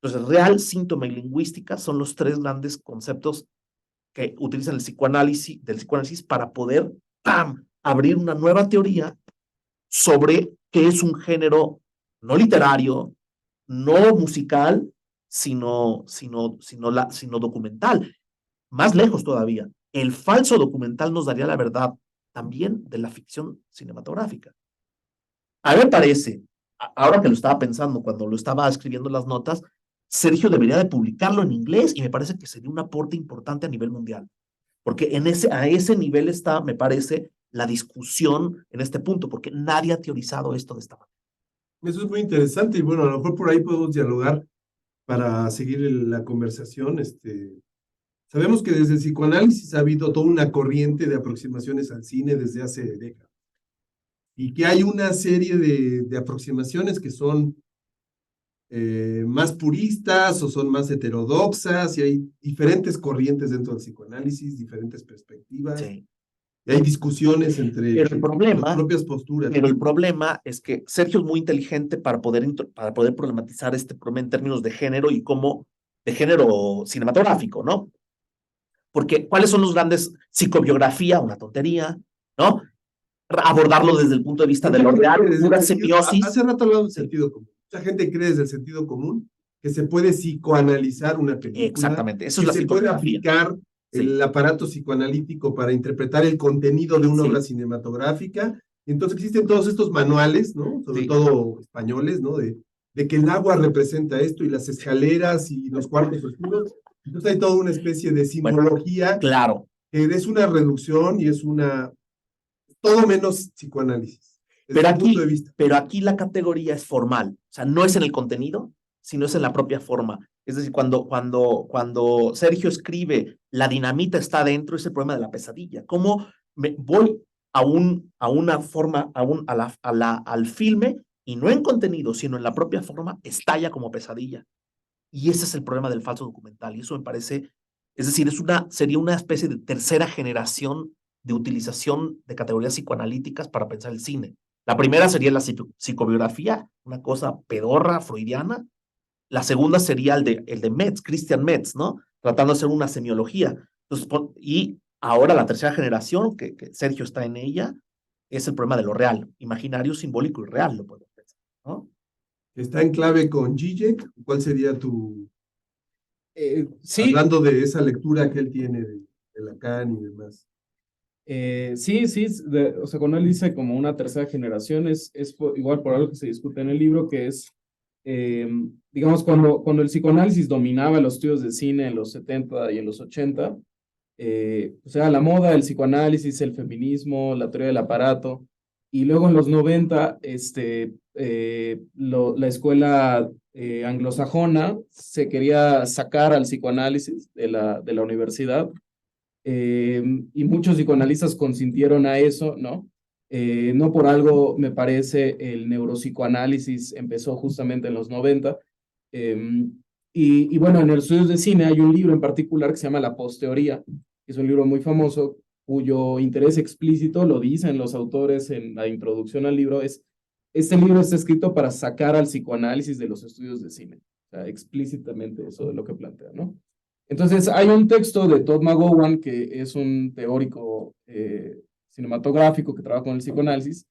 Entonces, real, síntoma y lingüística son los tres grandes conceptos que utilizan el psicoanálisis para poder, ¡pam!, abrir una nueva teoría sobre qué es un género no literario, no musical, sino documental. Más lejos todavía, el falso documental nos daría la verdad también de la ficción cinematográfica. A mí me parece, ahora que lo estaba pensando, cuando lo estaba escribiendo las notas, Sergio debería de publicarlo en inglés, y me parece que sería un aporte importante a nivel mundial, porque a ese nivel está, me parece, la discusión en este punto, porque nadie ha teorizado esto de esta manera. Eso es muy interesante, y bueno, a lo mejor por ahí podemos dialogar para seguir la conversación. Sabemos que desde el psicoanálisis ha habido toda una corriente de aproximaciones al cine desde hace décadas, y que hay una serie de aproximaciones que son más puristas o son más heterodoxas, y hay diferentes corrientes dentro del psicoanálisis, diferentes perspectivas. Sí. Y hay discusiones entre las propias posturas. Pero el problema es que Sergio es muy inteligente para poder problematizar este problema en términos de género, y como de género cinematográfico, ¿no? Porque ¿cuáles son los grandes? Psicobiografía, una tontería, ¿no? Abordarlo desde el punto de vista de lo real, una semiosis. Hace rato hablamos del sentido común. Mucha gente cree desde el sentido común que se puede psicoanalizar una película. Exactamente, eso es la psicografía. Se puede aplicar el aparato psicoanalítico para interpretar el contenido de una obra cinematográfica. Entonces existen todos estos manuales, ¿no? Sobre todo españoles, ¿no? De que el agua representa esto, y las escaleras y los cuartos oscuros. Entonces hay toda una especie de simbología. Bueno, claro. Que es una reducción y es todo menos psicoanálisis. Pero aquí la categoría es formal, o sea, no es en el contenido, sino es en la propia forma. Es decir, cuando Sergio escribe la dinamita está adentro, es el problema de la pesadilla. ¿Cómo voy a una forma, al filme, y no en contenido, sino en la propia forma, estalla como pesadilla? Y ese es el problema del falso documental, y eso me parece, es decir, sería una especie de tercera generación de utilización de categorías psicoanalíticas para pensar el cine. La primera sería la psicobiografía, una cosa pedorra, freudiana. La segunda sería el de Metz, Christian Metz, ¿no? tratando de hacer una semiología. Entonces, y ahora la tercera generación, que Sergio está en ella, es el problema de lo real, imaginario, simbólico y real, lo podemos pensar, ¿no? ¿Está en clave con Zizek? ¿Cuál sería tu... Sí, hablando de esa lectura que él tiene de Lacan y demás? sí, o sea, cuando él dice como una tercera generación, igual por algo que se discute en el libro, que es, digamos, cuando el psicoanálisis dominaba los estudios de cine en los 70 y en los 80, o sea, la moda, el psicoanálisis, el feminismo, la teoría del aparato, y luego en los 90, la escuela anglosajona se quería sacar al psicoanálisis de la universidad, y muchos psicoanalistas consintieron a eso, ¿no? No por algo, me parece, el neuropsicoanálisis empezó justamente en los 90. Y bueno, en el estudios de cine hay un libro en particular que se llama La Posteoría, que es un libro muy famoso, cuyo interés explícito, lo dicen los autores en la introducción al libro, este libro está escrito para sacar al psicoanálisis de los estudios de cine. O sea, explícitamente eso es lo que plantea, ¿no? Entonces, hay un texto de Todd McGowan, que es un teórico cinematográfico que trabaja con el psicoanálisis.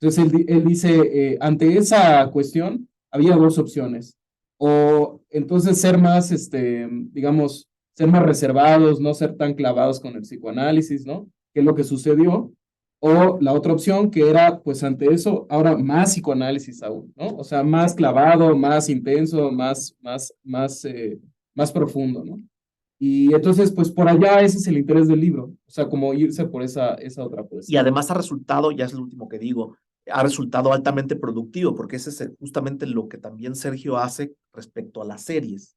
Entonces, él dice, ante esa cuestión, había dos opciones. O entonces ser más, digamos, ser más reservados, no ser tan clavados con el psicoanálisis, ¿no? Que es lo que sucedió. O la otra opción, que era, pues ante eso, ahora más psicoanálisis aún, ¿no? O sea, más clavado, más intenso, más profundo, ¿no? Y entonces, pues por allá ese es el interés del libro, o sea, como irse por esa otra Y poesía. además ha resultado, ya es lo último que digo, ha resultado altamente productivo, porque ese es justamente lo que también Sergio hace respecto a las series.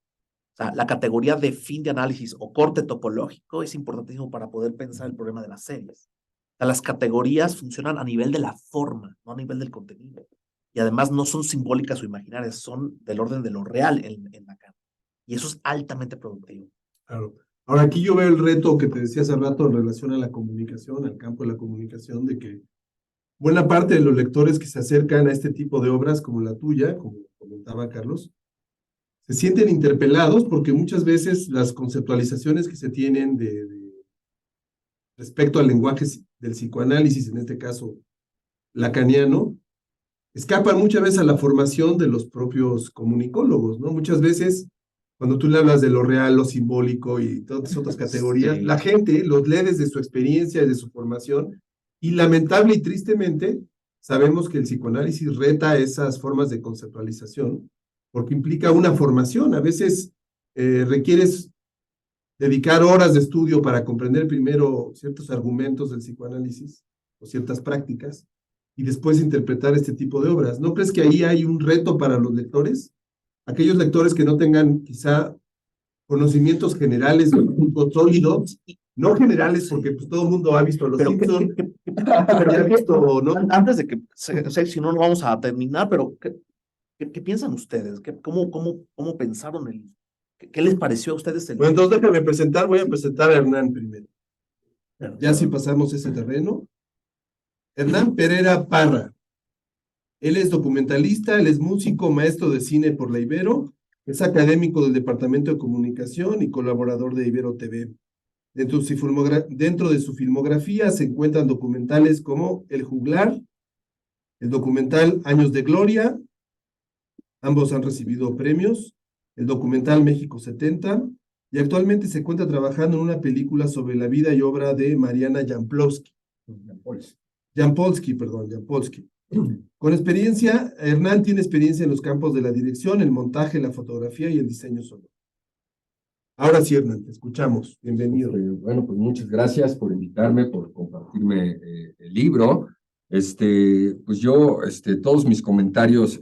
O sea, la categoría de fin de análisis o corte topológico es importantísimo para poder pensar el problema de las series. O sea, las categorías funcionan a nivel de la forma, no a nivel del contenido. Y además no son simbólicas o imaginarias, son del orden de lo real en Lacan. Y eso es altamente productivo. Claro. Ahora, aquí yo veo el reto que te decía hace rato en relación a la comunicación, al campo de la comunicación, de que buena parte de los lectores que se acercan a este tipo de obras como la tuya, como comentaba Carlos, se sienten interpelados porque muchas veces las conceptualizaciones que se tienen respecto al lenguaje del psicoanálisis, en este caso lacaniano, escapan muchas veces a la formación de los propios comunicólogos, ¿no? Muchas veces, cuando tú le hablas de lo real, lo simbólico y todas esas otras categorías, la gente los lee desde su experiencia, desde su formación, y lamentable y tristemente, sabemos que el psicoanálisis reta esas formas de conceptualización, porque implica una formación. A veces requieres dedicar horas de estudio para comprender primero ciertos argumentos del psicoanálisis o ciertas prácticas, y después interpretar este tipo de obras. ¿No crees que ahí hay un reto para los lectores? Aquellos lectores que no tengan quizá conocimientos generales o sólidos, no generales porque pues, todo el mundo ha visto Los Simpsons, ¿no? Antes de que, si no, no vamos a terminar, pero ¿qué piensan ustedes? ¿Cómo pensaron qué les pareció a ustedes el... Bueno, entonces déjame presentar, voy a presentar a Hernán primero. Ya si pasamos ese terreno. Hernán Pereira Parra. Él es documentalista, él es músico, maestro de cine por la Ibero, es académico del Departamento de Comunicación y colaborador de Ibero TV. Dentro de su filmografía se encuentran documentales como El Juglar, el documental Años de Gloria, ambos han recibido premios, el documental México 70, y actualmente se encuentra trabajando en una película sobre la vida y obra de Mariana Jampolsky. Jampolsky. Con experiencia, Hernán tiene experiencia en los campos de la dirección, el montaje, la fotografía y el diseño sonoro. Ahora sí, Hernán, te escuchamos. Bienvenido. Bueno, pues muchas gracias por invitarme, por compartirme el libro. Pues yo, todos mis comentarios,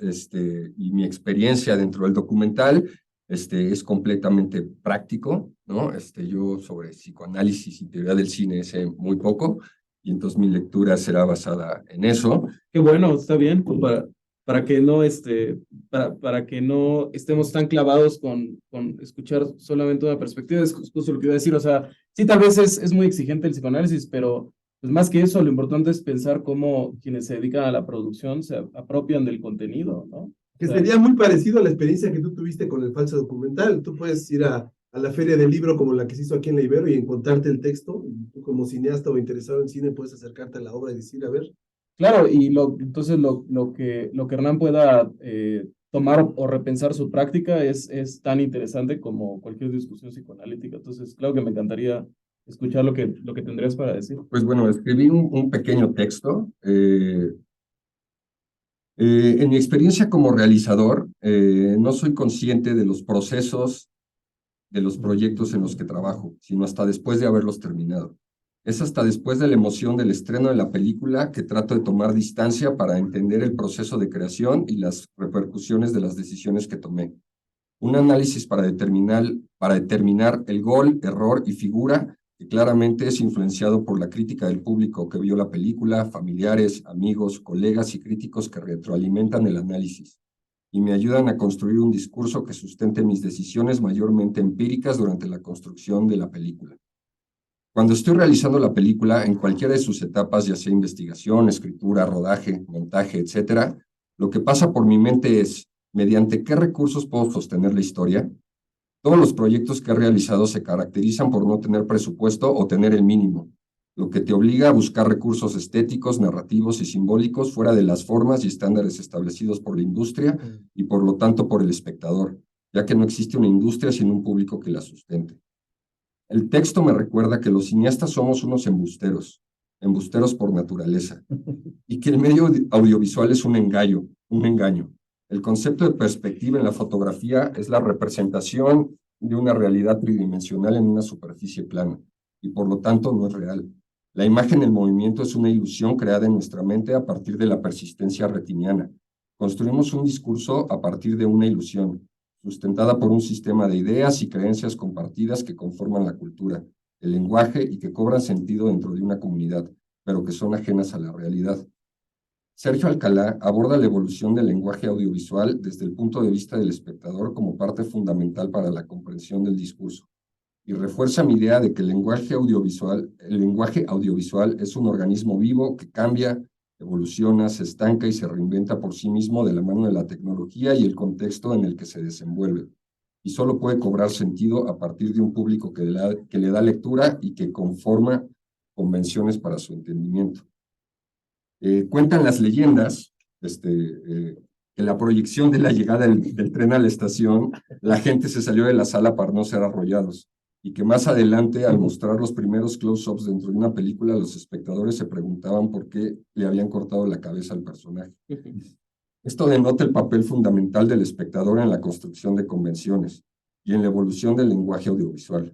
y mi experiencia dentro del documental, es completamente práctico, ¿no? Yo sobre psicoanálisis y teoría del cine sé muy poco, y entonces mi lectura será basada en eso. Qué bueno, está bien, pues para que no, para que no estemos tan clavados con escuchar solamente una perspectiva, es justo lo que iba a decir, o sea, sí, tal vez es muy exigente el psicoanálisis, pero pues más que eso, lo importante es pensar cómo quienes se dedican a la producción se apropian del contenido, ¿no? Que sería muy parecido a la experiencia que tú tuviste con el falso documental. Tú puedes ir a a la feria del libro como la que se hizo aquí en la Ibero y encontrarte el texto, y tú como cineasta o interesado en cine puedes acercarte a la obra y decir, a ver, Claro, y entonces lo que Hernán pueda tomar o repensar su práctica es tan interesante como cualquier discusión psicoanalítica. Entonces, claro que me encantaría escuchar lo que tendrías para decir. Pues bueno, escribí un pequeño texto. En mi experiencia como realizador, no soy consciente de los procesos de los proyectos en los que trabajo, sino hasta después de haberlos terminado. Es hasta después de la emoción del estreno de la película que trato de tomar distancia para entender el proceso de creación y las repercusiones de las decisiones que tomé. Un análisis para determinar el gol, error y figura que claramente es influenciado por la crítica del público que vio la película, familiares, amigos, colegas y críticos que retroalimentan el análisis y me ayudan a construir un discurso que sustente mis decisiones mayormente empíricas durante la construcción de la película. Cuando estoy realizando la película, en cualquiera de sus etapas, ya sea investigación, escritura, rodaje, montaje, etc., lo que pasa por mi mente es, ¿mediante qué recursos puedo sostener la historia? Todos los proyectos que he realizado se caracterizan por no tener presupuesto o tener el mínimo, lo que te obliga a buscar recursos estéticos, narrativos y simbólicos fuera de las formas y estándares establecidos por la industria y por lo tanto por el espectador, ya que no existe una industria sin un público que la sustente. El texto me recuerda que los cineastas somos unos embusteros, embusteros por naturaleza, y que el medio audiovisual es un engaño. El concepto de perspectiva en la fotografía es la representación de una realidad tridimensional en una superficie plana, y por lo tanto no es real. La imagen en movimiento es una ilusión creada en nuestra mente a partir de la persistencia retiniana. Construimos un discurso a partir de una ilusión, sustentada por un sistema de ideas y creencias compartidas que conforman la cultura, el lenguaje y que cobran sentido dentro de una comunidad, pero que son ajenas a la realidad. Sergio Alcalá aborda la evolución del lenguaje audiovisual desde el punto de vista del espectador como parte fundamental para la comprensión del discurso, y refuerza mi idea de que el lenguaje audiovisual es un organismo vivo que cambia, evoluciona, se estanca y se reinventa por sí mismo de la mano de la tecnología y el contexto en el que se desenvuelve, y solo puede cobrar sentido a partir de un público que le da lectura y que conforma convenciones para su entendimiento. Cuentan las leyendas que la proyección de la llegada del tren a la estación, la gente se salió de la sala para no ser arrollados, y que más adelante, al mostrar los primeros close-ups dentro de una película, los espectadores se preguntaban por qué le habían cortado la cabeza al personaje. Esto denota el papel fundamental del espectador en la construcción de convenciones y en la evolución del lenguaje audiovisual.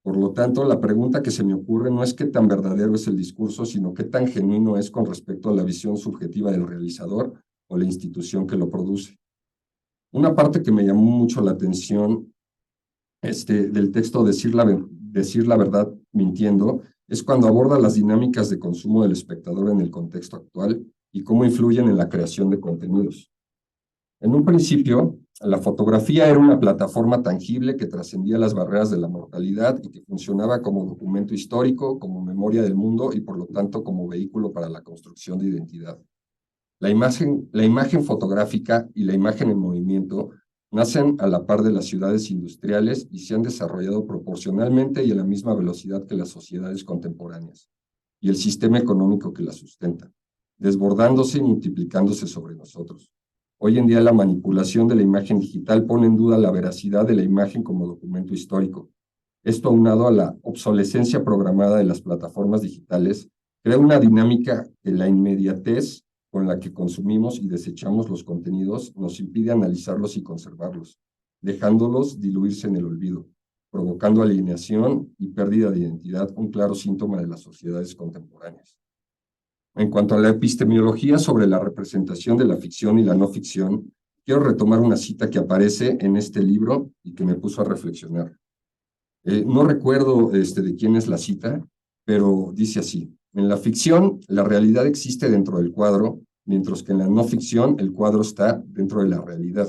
Por lo tanto, la pregunta que se me ocurre no es qué tan verdadero es el discurso, sino qué tan genuino es con respecto a la visión subjetiva del realizador o la institución que lo produce. Una parte que me llamó mucho la atención del texto Decir la verdad mintiendo es cuando aborda las dinámicas de consumo del espectador en el contexto actual y cómo influyen en la creación de contenidos. En un principio, la fotografía era una plataforma tangible que trascendía las barreras de la mortalidad y que funcionaba como documento histórico, como memoria del mundo y por lo tanto como vehículo para la construcción de identidad. La imagen fotográfica y la imagen en movimiento nacen a la par de las ciudades industriales y se han desarrollado proporcionalmente y a la misma velocidad que las sociedades contemporáneas y el sistema económico que las sustenta, desbordándose y multiplicándose sobre nosotros. Hoy en día la manipulación de la imagen digital pone en duda la veracidad de la imagen como documento histórico. Esto, aunado a la obsolescencia programada de las plataformas digitales, crea una dinámica que la inmediatez con la que consumimos y desechamos los contenidos nos impide analizarlos y conservarlos, dejándolos diluirse en el olvido, provocando alienación y pérdida de identidad, un claro síntoma de las sociedades contemporáneas. En cuanto a la epistemología sobre la representación de la ficción y la no ficción, quiero retomar una cita que aparece en este libro y que me puso a reflexionar. No recuerdo de quién es la cita, pero dice así: en la ficción, la realidad existe dentro del cuadro, mientras que en la no ficción, el cuadro está dentro de la realidad.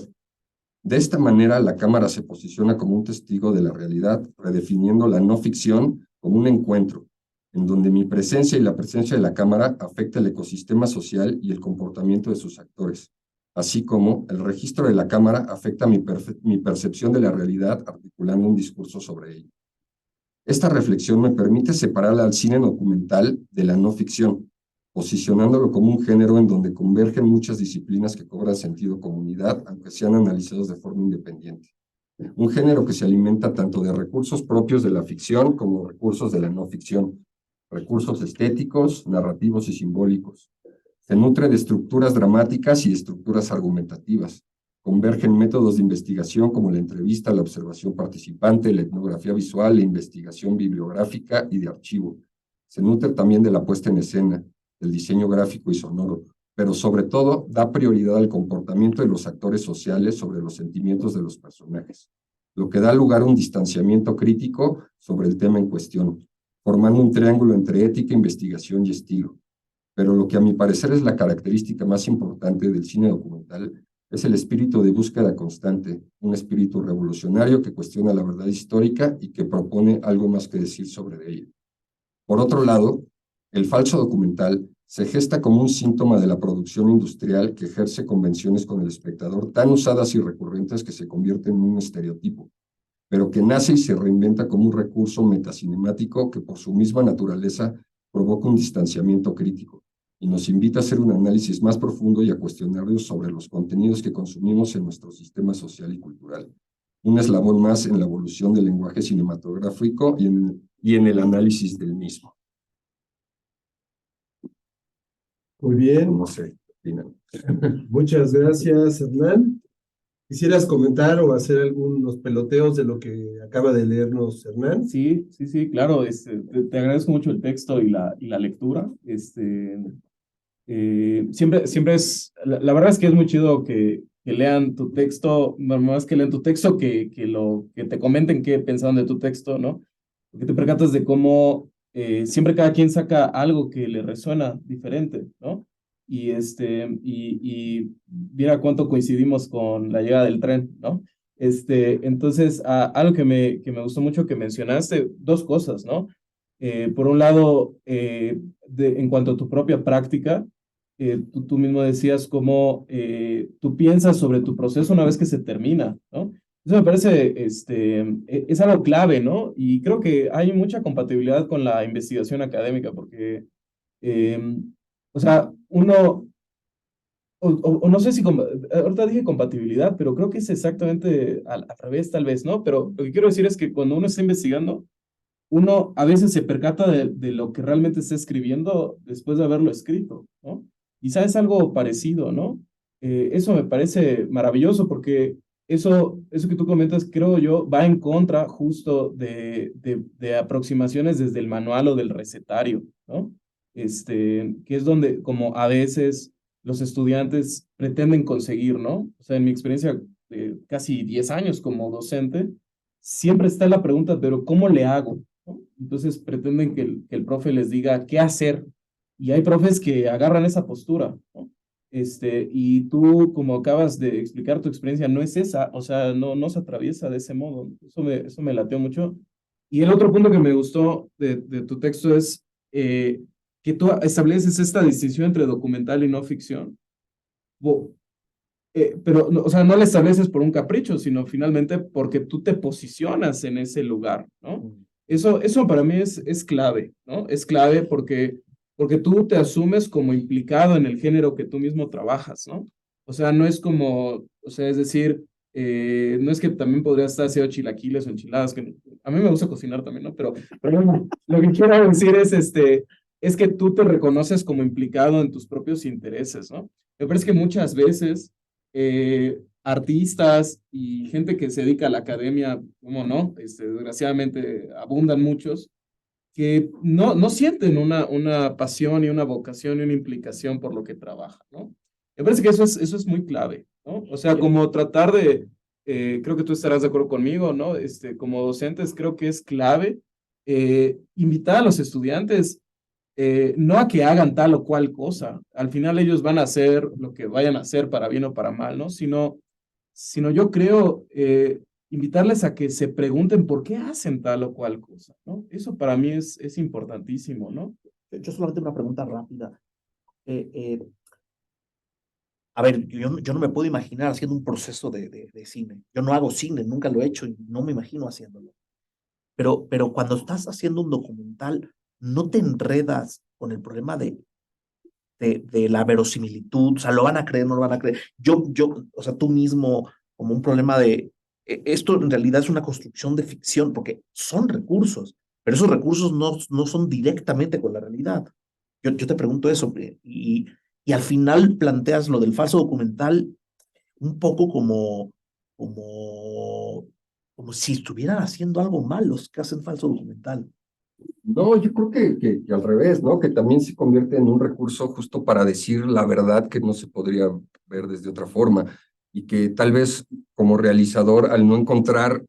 De esta manera, la cámara se posiciona como un testigo de la realidad, redefiniendo la no ficción como un encuentro, en donde mi presencia y la presencia de la cámara afecta el ecosistema social y el comportamiento de sus actores, así como el registro de la cámara afecta mi percepción de la realidad, articulando un discurso sobre ello. Esta reflexión me permite separar al cine documental de la no ficción, posicionándolo como un género en donde convergen muchas disciplinas que cobran sentido comunidad, aunque sean analizados de forma independiente. Un género que se alimenta tanto de recursos propios de la ficción como recursos de la no ficción, recursos estéticos, narrativos y simbólicos. Se nutre de estructuras dramáticas y estructuras argumentativas. Convergen métodos de investigación como la entrevista, la observación participante, la etnografía visual, la investigación bibliográfica y de archivo. Se nutre también de la puesta en escena, del diseño gráfico y sonoro, pero sobre todo da prioridad al comportamiento de los actores sociales sobre los sentimientos de los personajes, lo que da lugar a un distanciamiento crítico sobre el tema en cuestión, formando un triángulo entre ética, investigación y estilo. Pero lo que a mi parecer es la característica más importante del cine documental es el espíritu de búsqueda constante, un espíritu revolucionario que cuestiona la verdad histórica y que propone algo más que decir sobre ella. Por otro lado, el falso documental se gesta como un síntoma de la producción industrial que ejerce convenciones con el espectador tan usadas y recurrentes que se convierten en un estereotipo, pero que nace y se reinventa como un recurso metacinemático que por su misma naturaleza provoca un distanciamiento crítico y nos invita a hacer un análisis más profundo y a cuestionarnos sobre los contenidos que consumimos en nuestro sistema social y cultural. Un eslabón más en la evolución del lenguaje cinematográfico y en el análisis del mismo. Muy bien, No sé, ¿qué opinan? muchas gracias, Hernán. ¿Quisieras comentar o hacer algunos peloteos de lo que acaba de leernos Hernán? Sí, claro, te agradezco mucho el texto y la lectura. Siempre es, la verdad es que es muy chido que lean tu texto, más que lean tu texto, que te comenten qué pensaron de tu texto, ¿no? Porque te percatas de cómo siempre cada quien saca algo que le resuena diferente, ¿no? Y mira cuánto coincidimos con la llegada del tren, ¿no? Entonces, algo que me gustó mucho que mencionaste, dos cosas, ¿no? Por un lado, en cuanto a tu propia práctica, tú mismo decías cómo tú piensas sobre tu proceso una vez que se termina, ¿no? Eso me parece, es algo clave, ¿no? Y creo que hay mucha compatibilidad con la investigación académica, porque, o sea, o no sé si, ahorita dije compatibilidad, pero creo que es exactamente al revés, tal vez, ¿no? Pero lo que quiero decir es que cuando uno está investigando, uno a veces se percata de lo que realmente está escribiendo después de haberlo escrito, ¿no? Quizá es algo parecido, ¿no? Eso me parece maravilloso porque eso que tú comentas, creo yo, va en contra justo de aproximaciones desde el manual o del recetario, ¿no? Que es donde como a veces los estudiantes pretenden conseguir, ¿no? O sea, en mi experiencia de casi 10 años como docente, siempre está la pregunta, pero ¿cómo le hago? ¿No? Entonces pretenden que el profe les diga qué hacer y hay profes que agarran esa postura, ¿no? Y tú, como acabas de explicar tu experiencia, no es esa, o sea, no se atraviesa de ese modo. Eso me lateó mucho. Y el otro punto que me gustó de tu texto es que tú estableces esta distinción entre documental y no ficción. Pero, o sea, no la estableces por un capricho, sino finalmente porque tú te posicionas en ese lugar, ¿no? Eso para mí es clave, ¿no? Es clave porque tú te asumes como implicado en el género que tú mismo trabajas, ¿no? O sea, no es como, o sea, es decir, no es que también podrías estar haciendo chilaquiles o enchiladas, que a mí me gusta cocinar también, ¿no? Pero bueno, lo que quiero decir es que tú te reconoces como implicado en tus propios intereses, ¿no? Me parece que muchas veces artistas y gente que se dedica a la academia, ¿cómo no? Desgraciadamente abundan muchos, que no sienten una pasión y una vocación y una implicación por lo que trabajan, ¿no? Me parece que eso es muy clave, ¿no? O sea, como tratar creo que tú estarás de acuerdo conmigo, ¿no? Como docentes creo que es clave invitar a los estudiantes no a que hagan tal o cual cosa. Al final ellos van a hacer lo que vayan a hacer para bien o para mal, ¿no? Sino yo creo invitarles a que se pregunten por qué hacen tal o cual cosa, ¿no? Eso para mí es importantísimo, ¿no? Yo solamente una pregunta rápida. a ver, yo no me puedo imaginar haciendo un proceso de cine. Yo no hago cine, nunca lo he hecho y no me imagino haciéndolo. Pero cuando estás haciendo un documental, no te enredas con el problema de la verosimilitud, o sea, lo van a creer, no lo van a creer. O sea, tú mismo, como un problema esto en realidad es una construcción de ficción, porque son recursos, pero esos recursos no son directamente con la realidad. Yo te pregunto eso, y al final planteas lo del falso documental un poco como si estuvieran haciendo algo mal los que hacen falso documental. No, yo creo que al revés, ¿no? Que también se convierte en un recurso justo para decir la verdad que no se podría ver desde otra forma y que tal vez como realizador, al no encontrar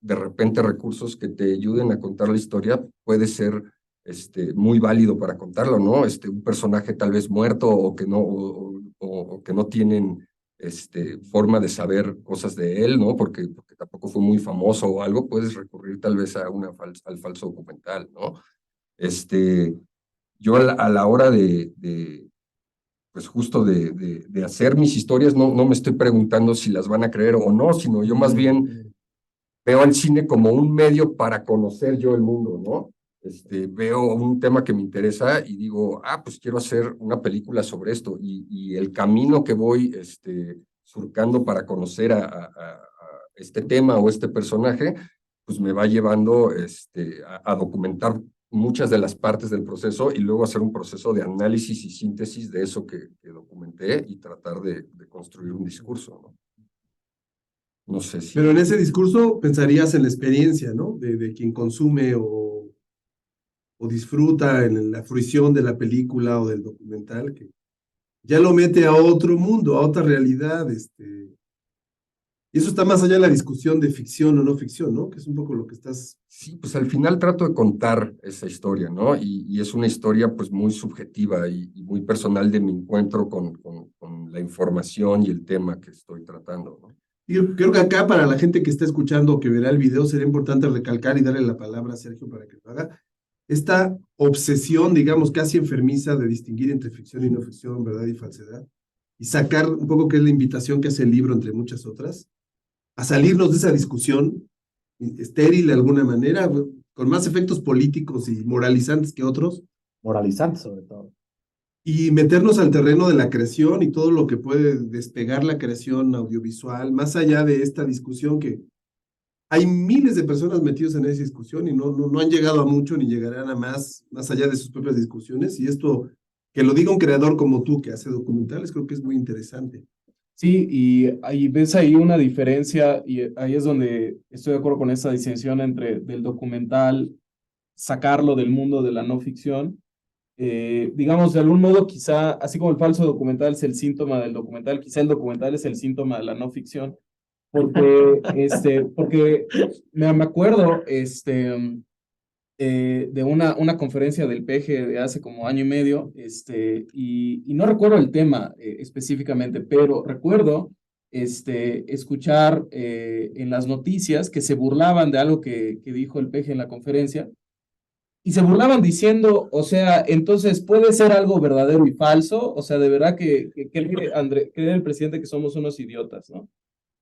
de repente recursos que te ayuden a contar la historia, puede ser muy válido para contarlo, ¿no? Un personaje tal vez muerto o que o que no tienen forma de saber cosas de él, ¿no? Porque tampoco fue muy famoso o algo, puedes recurrir tal vez a al falso documental, ¿no? Yo a la hora pues justo de hacer mis historias, no me estoy preguntando si las van a creer o no, sino yo más bien veo al cine como un medio para conocer yo el mundo, ¿no? Veo un tema que me interesa y digo, pues quiero hacer una película sobre esto y el camino que voy surcando para conocer a este tema o este personaje, pues me va llevando a documentar muchas de las partes del proceso y luego hacer un proceso de análisis y síntesis de eso que documenté y tratar de construir un discurso, ¿no? No sé si... Pero en ese discurso pensarías en la experiencia, ¿no? De quien consume o disfruta en la fruición de la película o del documental, que ya lo mete a otro mundo, a otra realidad, y eso está más allá de la discusión de ficción o no ficción, ¿no? Que es un poco lo que estás... Sí, pues al final trato de contar esa historia, ¿no? Y es una historia pues muy subjetiva y muy personal de mi encuentro con la información y el tema que estoy tratando, ¿no? Y yo creo que acá para la gente que está escuchando o que verá el video sería importante recalcar y darle la palabra a Sergio para que lo haga. Esta obsesión, digamos, casi enfermiza de distinguir entre ficción y no ficción, verdad y falsedad, y sacar un poco que es la invitación que hace el libro, entre muchas otras, a salirnos de esa discusión estéril de alguna manera, con más efectos políticos y moralizantes que otros, Moralizante sobre todo. y meternos al terreno de la creación y todo lo que puede despegar la creación audiovisual, más allá de esta discusión que hay miles de personas metidas en esa discusión y no han llegado a mucho ni llegarán a más allá de sus propias discusiones, y esto, que lo diga un creador como tú que hace documentales, creo que es muy interesante. Sí, y ahí ves ahí una diferencia y ahí es donde estoy de acuerdo con esa distinción entre del documental, sacarlo del mundo de la no ficción. Digamos, de algún modo, quizá, así como el falso documental es el síntoma del documental, quizá el documental es el síntoma de la no ficción, porque me acuerdo de una conferencia del PG de hace como año y medio, y no recuerdo el tema específicamente, pero recuerdo escuchar en las noticias que se burlaban de algo que dijo el PG en la conferencia, y se burlaban diciendo, o sea, entonces puede ser algo verdadero y falso, o sea, de verdad que cree el presidente que somos unos idiotas, ¿no?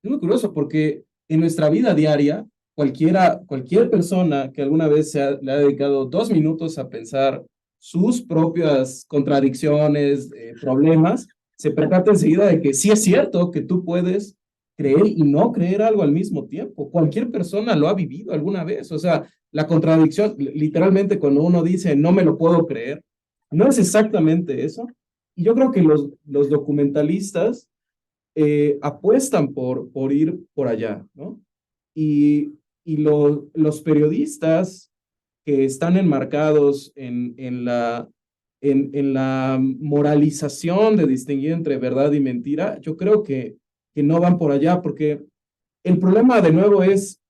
Es muy curioso porque en nuestra vida diaria, cualquier persona que alguna vez le ha dedicado 2 minutos a pensar sus propias contradicciones, problemas, se percata enseguida de que sí es cierto que tú puedes creer y no creer algo al mismo tiempo. Cualquier persona lo ha vivido alguna vez. O sea, la contradicción, literalmente cuando uno dice no me lo puedo creer, no es exactamente eso. Y yo creo que los documentalistas apuestan por ir por allá, ¿no? Y los periodistas que están enmarcados en la moralización de distinguir entre verdad y mentira, yo creo que no van por allá, porque el problema de nuevo es,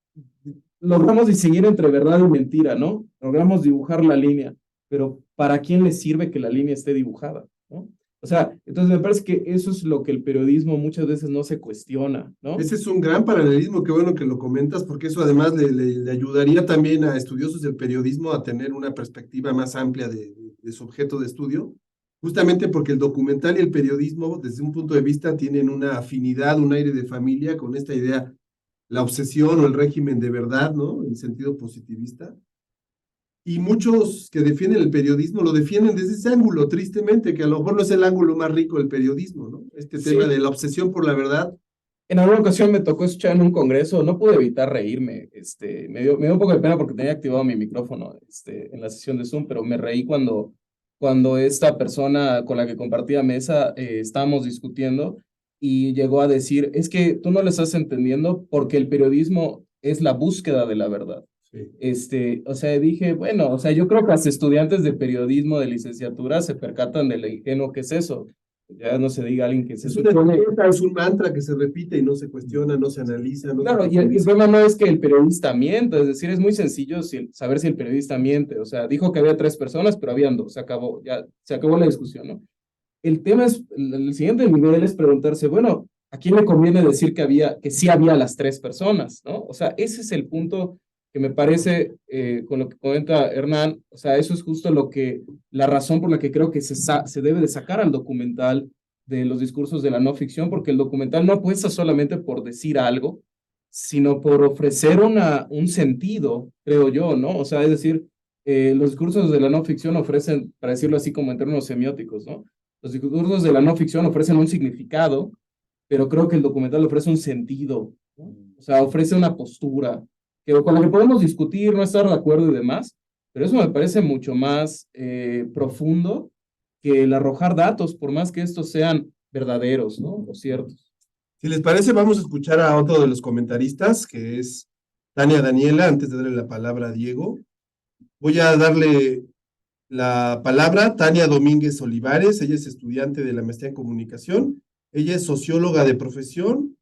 logramos distinguir entre verdad y mentira, ¿no? Logramos dibujar la línea, pero ¿para quién le sirve que la línea esté dibujada, ¿no? O sea, entonces me parece que eso es lo que el periodismo muchas veces no se cuestiona, ¿no? Ese es un gran paralelismo, qué bueno que lo comentas, porque eso además le ayudaría también a estudiosos del periodismo a tener una perspectiva más amplia de su objeto de estudio, justamente porque el documental y el periodismo, desde un punto de vista, tienen una afinidad, un aire de familia con esta idea, la obsesión o el régimen de verdad, ¿no? En sentido positivista. Y muchos que defienden el periodismo lo defienden desde ese ángulo, tristemente, que a lo mejor no es el ángulo más rico del periodismo, ¿no? Este tema de la obsesión por la verdad. En alguna ocasión me tocó escuchar en un congreso, no pude evitar reírme, me dio un poco de pena porque tenía activado mi micrófono, en la sesión de Zoom, pero me reí cuando esta persona con la que compartía mesa estábamos discutiendo y llegó a decir, es que tú no le estás entendiendo porque el periodismo es la búsqueda de la verdad. Sí. O sea, dije, bueno, o sea, yo creo que los estudiantes de periodismo de licenciatura se percatan de lo ingenuo que es eso. Ya no se diga a alguien que se Es una supone. etiqueta, es un mantra que se repite y no se cuestiona, no se analiza, no Claro, se y el profundiza. problema no es que el periodista miente, es decir, es muy sencillo saber si el periodista miente. O sea, dijo que había 3 personas, pero habían 2, se acabó, ya se acabó la discusión, ¿no? El tema es, el siguiente nivel es preguntarse, bueno, ¿a quién le conviene decir que sí había las 3 personas, ¿no? O sea, ese es el punto que me parece, con lo que comenta Hernán, o sea, eso es justo la razón por la que creo que se debe de sacar al documental de los discursos de la no ficción, porque el documental no apuesta solamente por decir algo, sino por ofrecer un sentido, creo yo, ¿no? O sea, es decir, los discursos de la no ficción ofrecen, para decirlo así como en términos semióticos, ¿no? Los discursos de la no ficción ofrecen un significado, pero creo que el documental ofrece un sentido, ¿no? O sea, ofrece una postura con la que podemos discutir, no estar de acuerdo y demás, pero eso me parece mucho más profundo que el arrojar datos, por más que estos sean verdaderos, ¿no? O ciertos. Si les parece, vamos a escuchar a otro de los comentaristas, que es Tania Daniela, antes de darle la palabra a Diego. Voy a darle la palabra a Tania Domínguez Olivares. Ella es estudiante de la maestría en comunicación. Ella es socióloga de profesión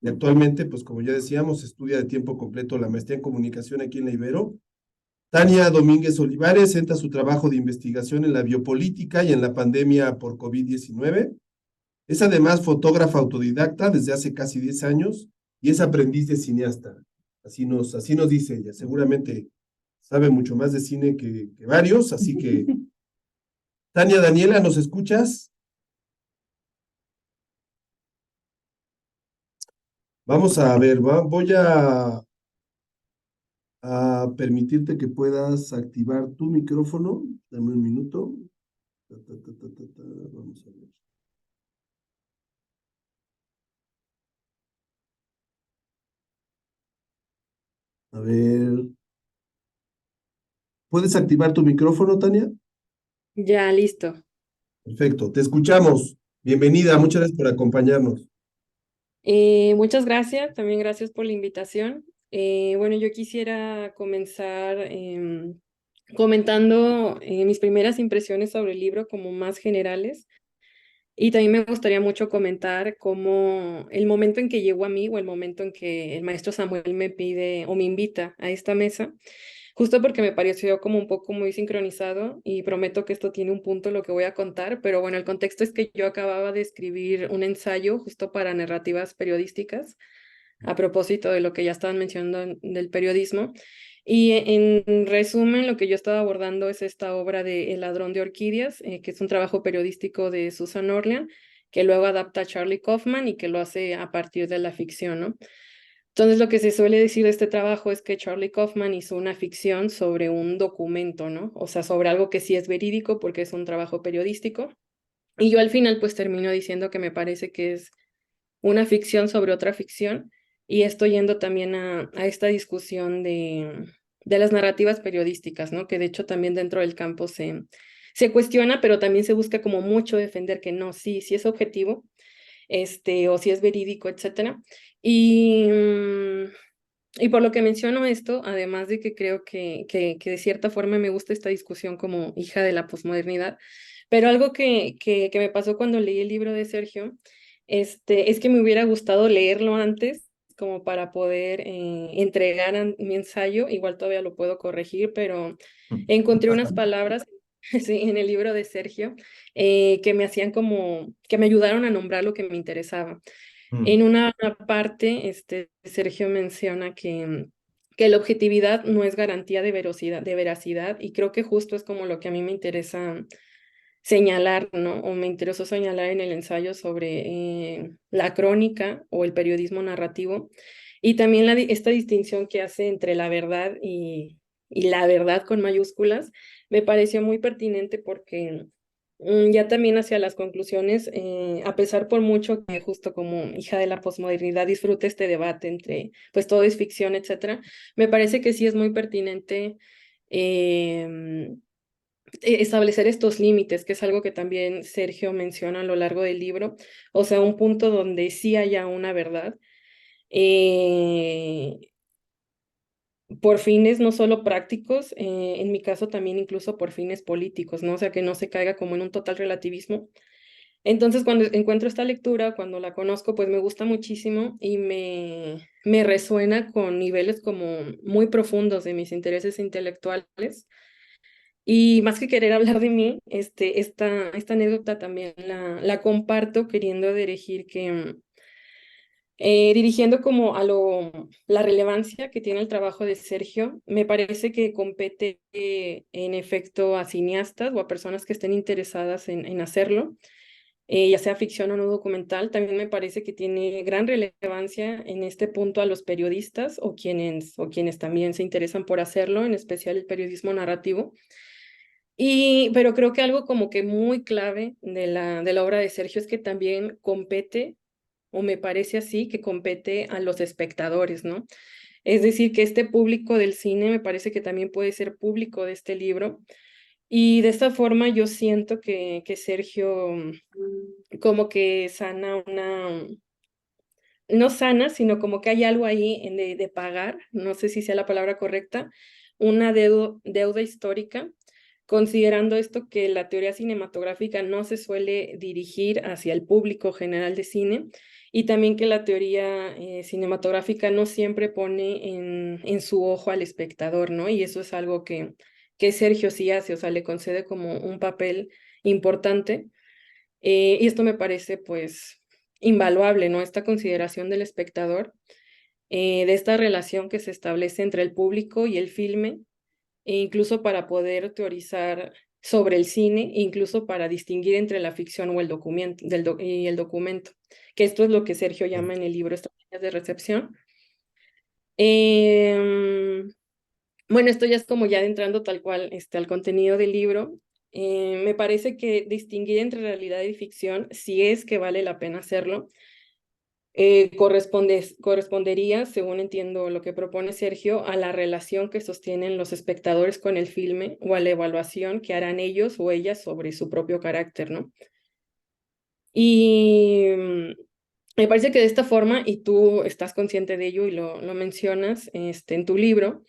y actualmente, pues como ya decíamos, estudia de tiempo completo la maestría en comunicación aquí en la Ibero. Tania Domínguez Olivares centra su trabajo de investigación en la biopolítica y en la pandemia por COVID-19. Es además fotógrafa autodidacta desde hace casi 10 años y es aprendiz de cineasta. Así nos dice ella. Seguramente sabe mucho más de cine que varios, así que Tania Daniela, ¿nos escuchas? Vamos a ver, voy a permitirte que puedas activar tu micrófono. Dame un minuto. Vamos a ver. A ver. ¿Puedes activar tu micrófono, Tania? Ya, listo. Perfecto, te escuchamos. Bienvenida, muchas gracias por acompañarnos. Muchas gracias, también gracias por la invitación. Bueno, yo quisiera comenzar comentando mis primeras impresiones sobre el libro como más generales y también me gustaría mucho comentar cómo el momento en que llegó a mí o el momento en que el maestro Samuel me pide o me invita a esta mesa. Justo porque me pareció como un poco muy sincronizado y prometo que esto tiene un punto lo que voy a contar, pero bueno, el contexto es que yo acababa de escribir un ensayo justo para narrativas periodísticas a propósito de lo que ya estaban mencionando del periodismo. Y en resumen, lo que yo estaba abordando es esta obra de El ladrón de orquídeas, que es un trabajo periodístico de Susan Orlean, que luego adapta Charlie Kaufman y que lo hace a partir de la ficción, ¿no? Entonces, lo que se suele decir de este trabajo es que Charlie Kaufman hizo una ficción sobre un documento, ¿no? O sea, sobre algo que sí es verídico porque es un trabajo periodístico. Y yo al final pues termino diciendo que me parece que es una ficción sobre otra ficción y estoy yendo también a esta discusión de las narrativas periodísticas, ¿no? Que de hecho también dentro del campo se cuestiona, pero también se busca como mucho defender que no, sí es objetivo, o si es verídico, etcétera. Y por lo que menciono esto, además de que creo que de cierta forma me gusta esta discusión como hija de la posmodernidad, pero algo que me pasó cuando leí el libro de Sergio, es que me hubiera gustado leerlo antes como para poder entregar mi ensayo, igual todavía lo puedo corregir, pero encontré unas palabras sí, en el libro de Sergio que me hacían que me ayudaron a nombrar lo que me interesaba. En una parte, Sergio menciona que la objetividad no es garantía de veracidad, y creo que justo es como lo que a mí me interesa señalar, ¿no? O me interesó señalar en el ensayo sobre la crónica o el periodismo narrativo y también esta distinción que hace entre la verdad y la verdad con mayúsculas me pareció muy pertinente porque ya también hacia las conclusiones, a pesar por mucho que justo como hija de la posmodernidad disfrute este debate entre pues todo es ficción, etcétera, me parece que sí es muy pertinente establecer estos límites, que es algo que también Sergio menciona a lo largo del libro, o sea, un punto donde sí haya una verdad, eh, por fines no solo prácticos, en mi caso también incluso por fines políticos, ¿no? O sea, que no se caiga como en un total relativismo. Entonces, cuando encuentro esta lectura, cuando la conozco, pues me gusta muchísimo y me resuena con niveles como muy profundos de mis intereses intelectuales. Y más que querer hablar de mí, esta anécdota también la comparto queriendo dirigir dirigiendo como a la relevancia que tiene el trabajo de Sergio. Me parece que compete en efecto a cineastas o a personas que estén interesadas en hacerlo, ya sea ficción o no documental. También me parece que tiene gran relevancia en este punto a los periodistas o quienes también se interesan por hacerlo, en especial el periodismo narrativo. Pero creo que algo como que muy clave de la obra de Sergio es que también compete, o me parece así, que compete a los espectadores, ¿no? Es decir, que este público del cine me parece que también puede ser público de este libro. Y de esta forma yo siento que Sergio como que sana no sana, sino como que hay algo ahí de pagar, no sé si sea la palabra correcta, una deuda histórica, considerando esto que la teoría cinematográfica no se suele dirigir hacia el público general de cine y también que la teoría cinematográfica no siempre pone en su ojo al espectador, ¿no? Y eso es algo que Sergio sí hace, o sea, le concede como un papel importante. Y esto me parece pues invaluable, ¿no? Esta consideración del espectador, de esta relación que se establece entre el público y el filme, e incluso para poder teorizar sobre el cine, incluso para distinguir entre la ficción o el documento, y el documento, que esto es lo que Sergio llama en el libro Estrategias de Recepción. Bueno, esto ya es como ya entrando tal cual al contenido del libro. Me parece que distinguir entre realidad y ficción, si es que vale la pena hacerlo, correspondería, según entiendo lo que propone Sergio, a la relación que sostienen los espectadores con el filme o a la evaluación que harán ellos o ellas sobre su propio carácter, ¿no? Y me parece que de esta forma, y tú estás consciente de ello y lo mencionas en tu libro,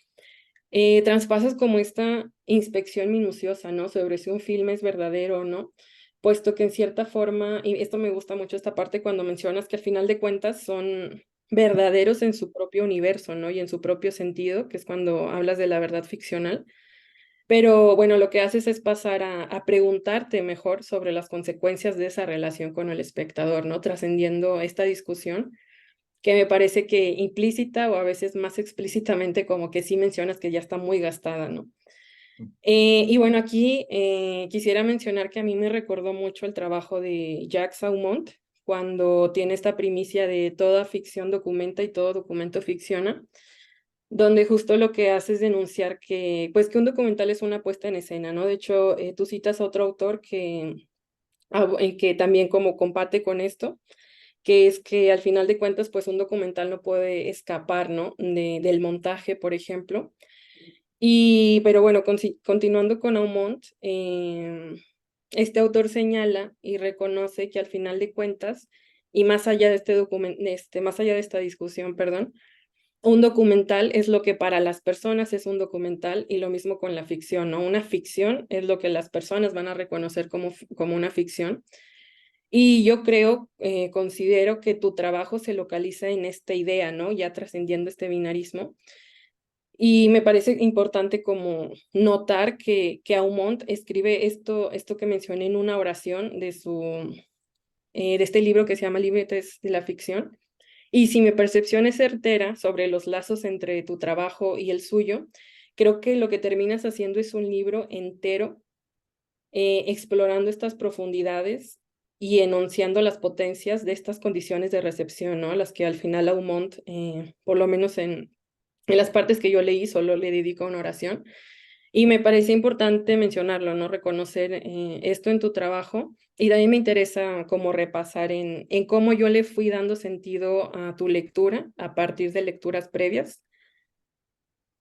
traspasas como esta inspección minuciosa, ¿no? Sobre si un filme es verdadero o no, puesto que en cierta forma, y esto me gusta mucho esta parte cuando mencionas que al final de cuentas son verdaderos en su propio universo, ¿no? Y en su propio sentido, que es cuando hablas de la verdad ficcional. Pero bueno, lo que haces es pasar a preguntarte mejor sobre las consecuencias de esa relación con el espectador, ¿no? Trascendiendo esta discusión que me parece que implícita o a veces más explícitamente como que sí mencionas que ya está muy gastada, ¿no? Y bueno, aquí quisiera mencionar que a mí me recordó mucho el trabajo de Jacques Aumont, cuando tiene esta primicia de toda ficción documenta y todo documento ficciona, donde justo lo que hace es denunciar que, pues que un documental es una puesta en escena, ¿no? De hecho, tú citas a otro autor que también como comparte con esto, que es que al final de cuentas, pues un documental no puede escapar, ¿no? Del montaje, por ejemplo. Pero bueno, continuando con Aumont, este autor señala y reconoce que al final de cuentas, y más allá de más allá de esta discusión, perdón, un documental es lo que para las personas es un documental y lo mismo con la ficción, ¿no? Una ficción es lo que las personas van a reconocer como una ficción. Y yo considero que tu trabajo se localiza en esta idea, ¿no? Ya trascendiendo este binarismo. Y me parece importante como notar que Aumont escribe esto que mencioné en una oración de este libro que se llama Límites de la Ficción. Y si mi percepción es certera sobre los lazos entre tu trabajo y el suyo, creo que lo que terminas haciendo es un libro entero explorando estas profundidades y enunciando las potencias de estas condiciones de recepción, ¿no? A las que al final Aumont, por lo menos en las partes que yo leí, solo le dedico una oración. Y me parece importante mencionarlo, ¿no? Reconocer esto en tu trabajo. Y también me interesa como repasar en cómo yo le fui dando sentido a tu lectura a partir de lecturas previas.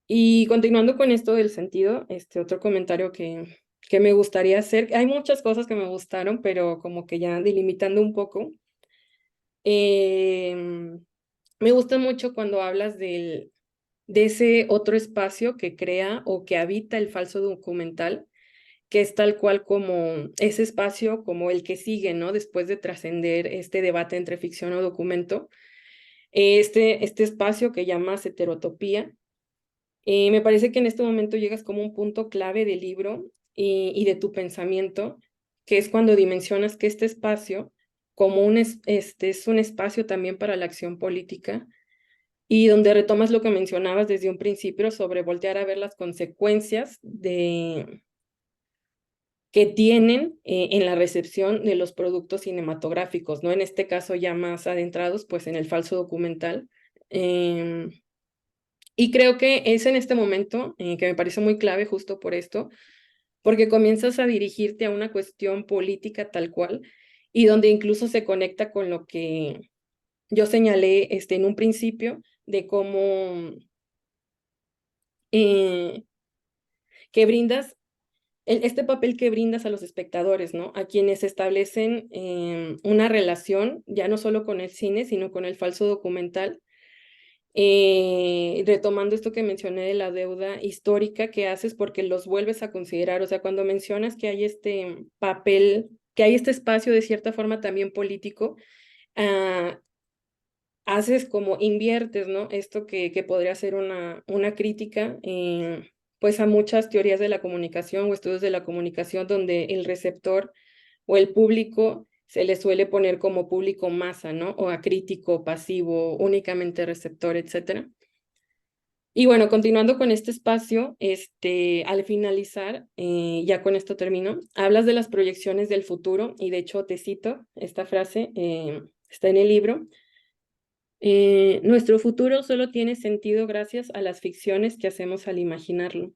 Y continuando con esto del sentido, otro comentario que me gustaría hacer, hay muchas cosas que me gustaron, pero como que ya delimitando un poco, me gusta mucho cuando hablas de ese otro espacio que crea o que habita el falso documental, que es tal cual como ese espacio, como el que sigue, ¿no? Después de trascender este debate entre ficción o documento, este espacio que llamas heterotopía. Me parece que en este momento llegas como un punto clave del libro y de tu pensamiento, que es cuando dimensionas que este espacio, como es un espacio también para la acción política, y donde retomas lo que mencionabas desde un principio sobre voltear a ver las consecuencias que tienen en la recepción de los productos cinematográficos, ¿no? En este caso ya más adentrados, pues en el falso documental. Y creo que es en este momento que me parece muy clave justo por esto, porque comienzas a dirigirte a una cuestión política tal cual, y donde incluso se conecta con lo que yo señalé en un principio, de cómo que brindas, este papel que brindas a los espectadores, ¿no? A quienes establecen una relación, ya no solo con el cine, sino con el falso documental. Retomando esto que mencioné de la deuda histórica que haces porque los vuelves a considerar, o sea, cuando mencionas que hay este papel, que hay este espacio de cierta forma también político, haces como inviertes, ¿no? Esto que podría ser una crítica, pues a muchas teorías de la comunicación o estudios de la comunicación donde el receptor o el público se le suele poner como público masa, ¿no? O acrítico, pasivo, únicamente receptor, etcétera. Y bueno, continuando con este espacio, al finalizar, ya con esto termino, hablas de las proyecciones del futuro y de hecho te cito esta frase, está en el libro. Nuestro futuro solo tiene sentido gracias a las ficciones que hacemos al imaginarlo.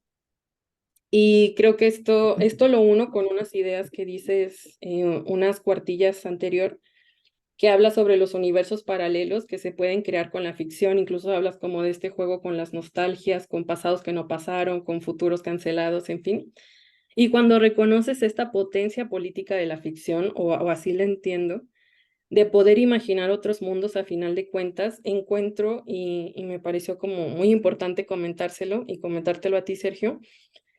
Y creo que esto lo uno con unas ideas que dices unas cuartillas anterior, que habla sobre los universos paralelos que se pueden crear con la ficción, incluso hablas como de este juego con las nostalgias, con pasados que no pasaron, con futuros cancelados, en fin. Y cuando reconoces esta potencia política de la ficción, o así la entiendo, de poder imaginar otros mundos a final de cuentas, encuentro, y me pareció como muy importante comentárselo y comentártelo a ti, Sergio,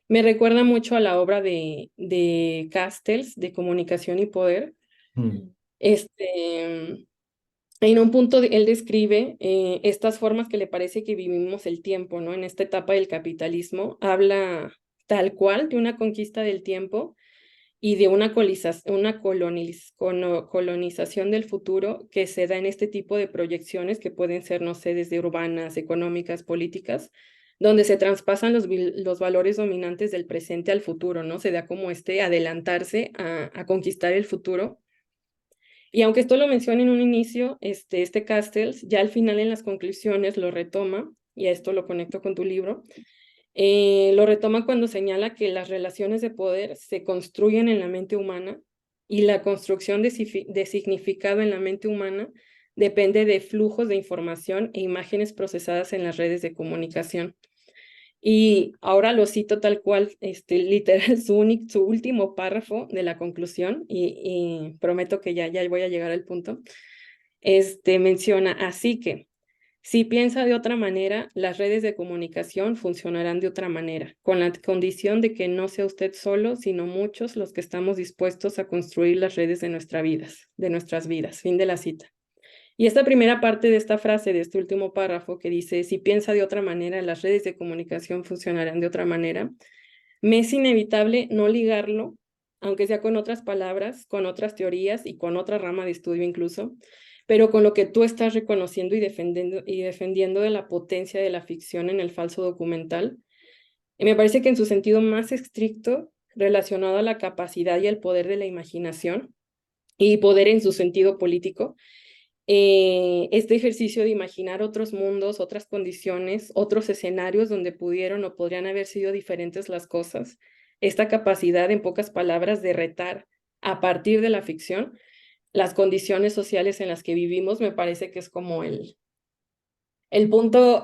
me recuerda mucho a la obra de Castells, de Comunicación y Poder. En un punto él describe estas formas que le parece que vivimos el tiempo, ¿no? En esta etapa del capitalismo, habla tal cual de una conquista del tiempo y de una colonización del futuro que se da en este tipo de proyecciones que pueden ser, no sé, desde urbanas, económicas, políticas, donde se traspasan los valores dominantes del presente al futuro, ¿no? Se da como adelantarse a conquistar el futuro. Y aunque esto lo menciona en un inicio, este Castells, ya al final en las conclusiones lo retoma, y a esto lo conecto con tu libro, lo retoma cuando señala que las relaciones de poder se construyen en la mente humana y la construcción de significado en la mente humana depende de flujos de información e imágenes procesadas en las redes de comunicación. Y ahora lo cito tal cual, literal, su último párrafo de la conclusión, y prometo que ya voy a llegar al punto. Menciona, así que, si piensa de otra manera, las redes de comunicación funcionarán de otra manera, con la condición de que no sea usted solo, sino muchos los que estamos dispuestos a construir las redes de nuestras vidas. Fin de la cita. Y esta primera parte de esta frase, de este último párrafo que dice, si piensa de otra manera, las redes de comunicación funcionarán de otra manera, me es inevitable no ligarlo, aunque sea con otras palabras, con otras teorías y con otra rama de estudio incluso, pero con lo que tú estás reconociendo y defendiendo de la potencia de la ficción en el falso documental. Y me parece que en su sentido más estricto relacionado a la capacidad y el poder de la imaginación y poder en su sentido político. Este ejercicio de imaginar otros mundos, otras condiciones, otros escenarios donde pudieron o podrían haber sido diferentes las cosas, esta capacidad, en pocas palabras, de retar a partir de la ficción las condiciones sociales en las que vivimos, me parece que es como el punto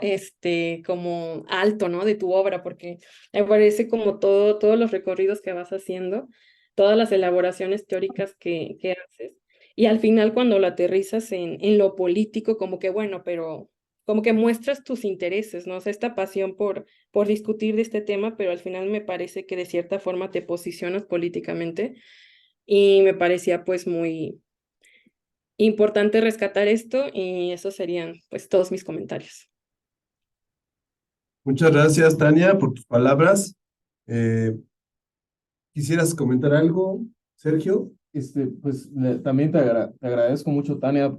como alto, ¿no? De tu obra, porque me parece como todos los recorridos que vas haciendo, todas las elaboraciones teóricas que haces, y al final cuando lo aterrizas en lo político, como que bueno, pero como que muestras tus intereses, ¿no? O sea, esta pasión por discutir de este tema, pero al final me parece que de cierta forma te posicionas políticamente, y me parecía pues muy importante rescatar esto, y esos serían pues todos mis comentarios. Muchas gracias, Tania, por tus palabras. ¿Quisieras comentar algo, Sergio? Pues también te agradezco mucho, Tania,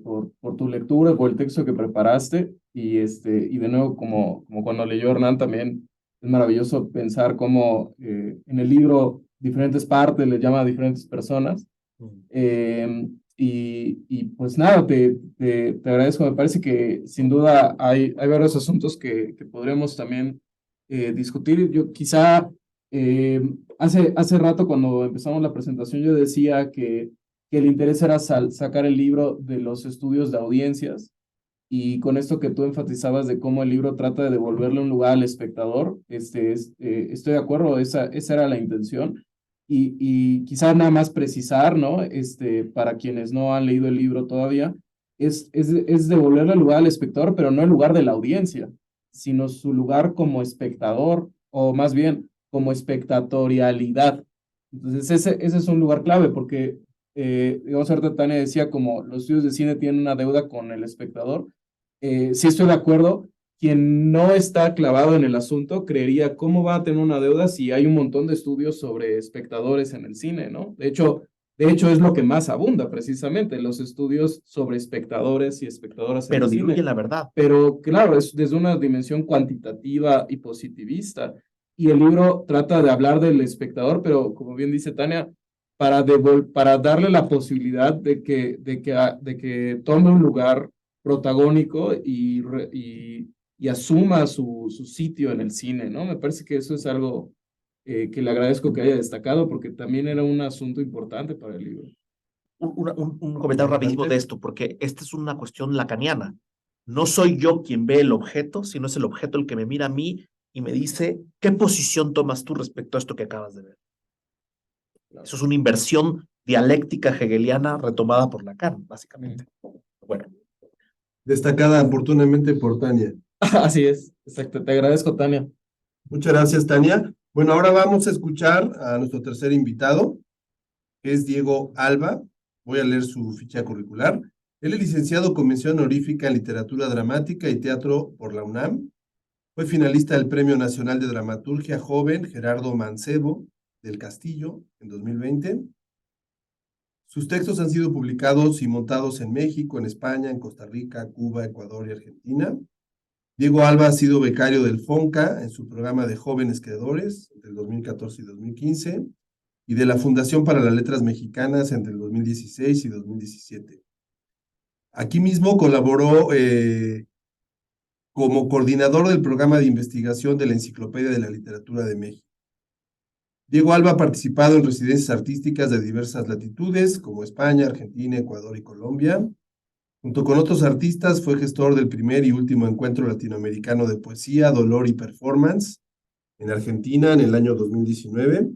por tu lectura, por el texto que preparaste y de nuevo, como cuando leyó Hernán, también es maravilloso pensar cómo en el libro diferentes partes le llama a diferentes personas. Y pues nada, te agradezco, me parece que sin duda hay varios asuntos que podremos también discutir. Yo quizá hace rato cuando empezamos la presentación yo decía que el interés era sacar el libro de los estudios de audiencias y con esto que tú enfatizabas de cómo el libro trata de devolverle un lugar al espectador, estoy de acuerdo, esa era la intención. Y quizás nada más precisar, ¿no? Para quienes no han leído el libro todavía, es devolverle el lugar al espectador, pero no el lugar de la audiencia, sino su lugar como espectador, o más bien como espectatorialidad. Entonces, ese es un lugar clave, porque, digamos, ahorita Tania decía como los estudios de cine tienen una deuda con el espectador. Sí estoy de acuerdo. Quien no está clavado en el asunto creería cómo va a tener una deuda si hay un montón de estudios sobre espectadores en el cine, ¿no? De hecho es lo que más abunda precisamente, los estudios sobre espectadores y espectadoras en Pero el cine. diluyen la verdad. Pero claro, es desde una dimensión cuantitativa y positivista. Y el libro trata de hablar del espectador, pero como bien dice Tania, para darle la posibilidad de que tome un lugar protagónico y asuma su sitio en el cine, ¿no? Me parece que eso es algo que le agradezco que haya destacado porque también era un asunto importante para el libro. Un comentario rapidísimo de esto, porque esta es una cuestión lacaniana. No soy yo quien ve el objeto, sino es el objeto el que me mira a mí y me dice, ¿qué posición tomas tú respecto a esto que acabas de ver? Eso es una inversión dialéctica hegeliana retomada por Lacan, básicamente. Bueno. Destacada oportunamente por Tania. Así es, exacto. Te agradezco, Tania. Muchas gracias, Tania. Bueno, ahora vamos a escuchar a nuestro tercer invitado, que es Diego Alba. Voy a leer su ficha curricular. Él es licenciado con mención honorífica en Literatura Dramática y Teatro por la UNAM. Fue finalista del Premio Nacional de Dramaturgia Joven Gerardo Mancebo del Castillo en 2020. Sus textos han sido publicados y montados en México, en España, en Costa Rica, Cuba, Ecuador y Argentina. Diego Alba ha sido becario del FONCA en su programa de jóvenes creadores entre el 2014 y 2015 y de la Fundación para las Letras Mexicanas entre el 2016 y 2017. Aquí mismo colaboró como coordinador del programa de investigación de la Enciclopedia de la Literatura de México. Diego Alba ha participado en residencias artísticas de diversas latitudes, como España, Argentina, Ecuador y Colombia. Junto con otros artistas, fue gestor del primer y último encuentro latinoamericano de poesía, dolor y performance en Argentina en el año 2019.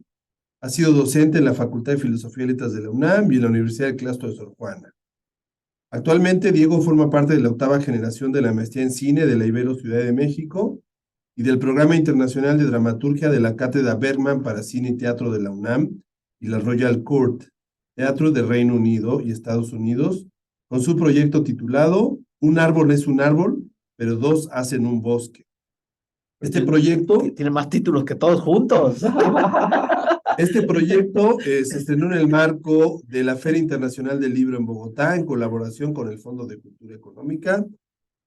Ha sido docente en la Facultad de Filosofía y Letras de la UNAM y en la Universidad del Claustro de Sor Juana. Actualmente, Diego forma parte de la 8ª generación de la maestría en cine de la Ibero Ciudad de México y del Programa Internacional de Dramaturgia de la Cátedra Bergman para Cine y Teatro de la UNAM y la Royal Court, Teatro de Reino Unido y Estados Unidos, con su proyecto titulado Un árbol es un árbol, pero dos hacen un bosque. Este proyecto... Tiene más títulos que todos juntos. Este proyecto se estrenó en el marco de la Feria Internacional del Libro en Bogotá, en colaboración con el Fondo de Cultura Económica.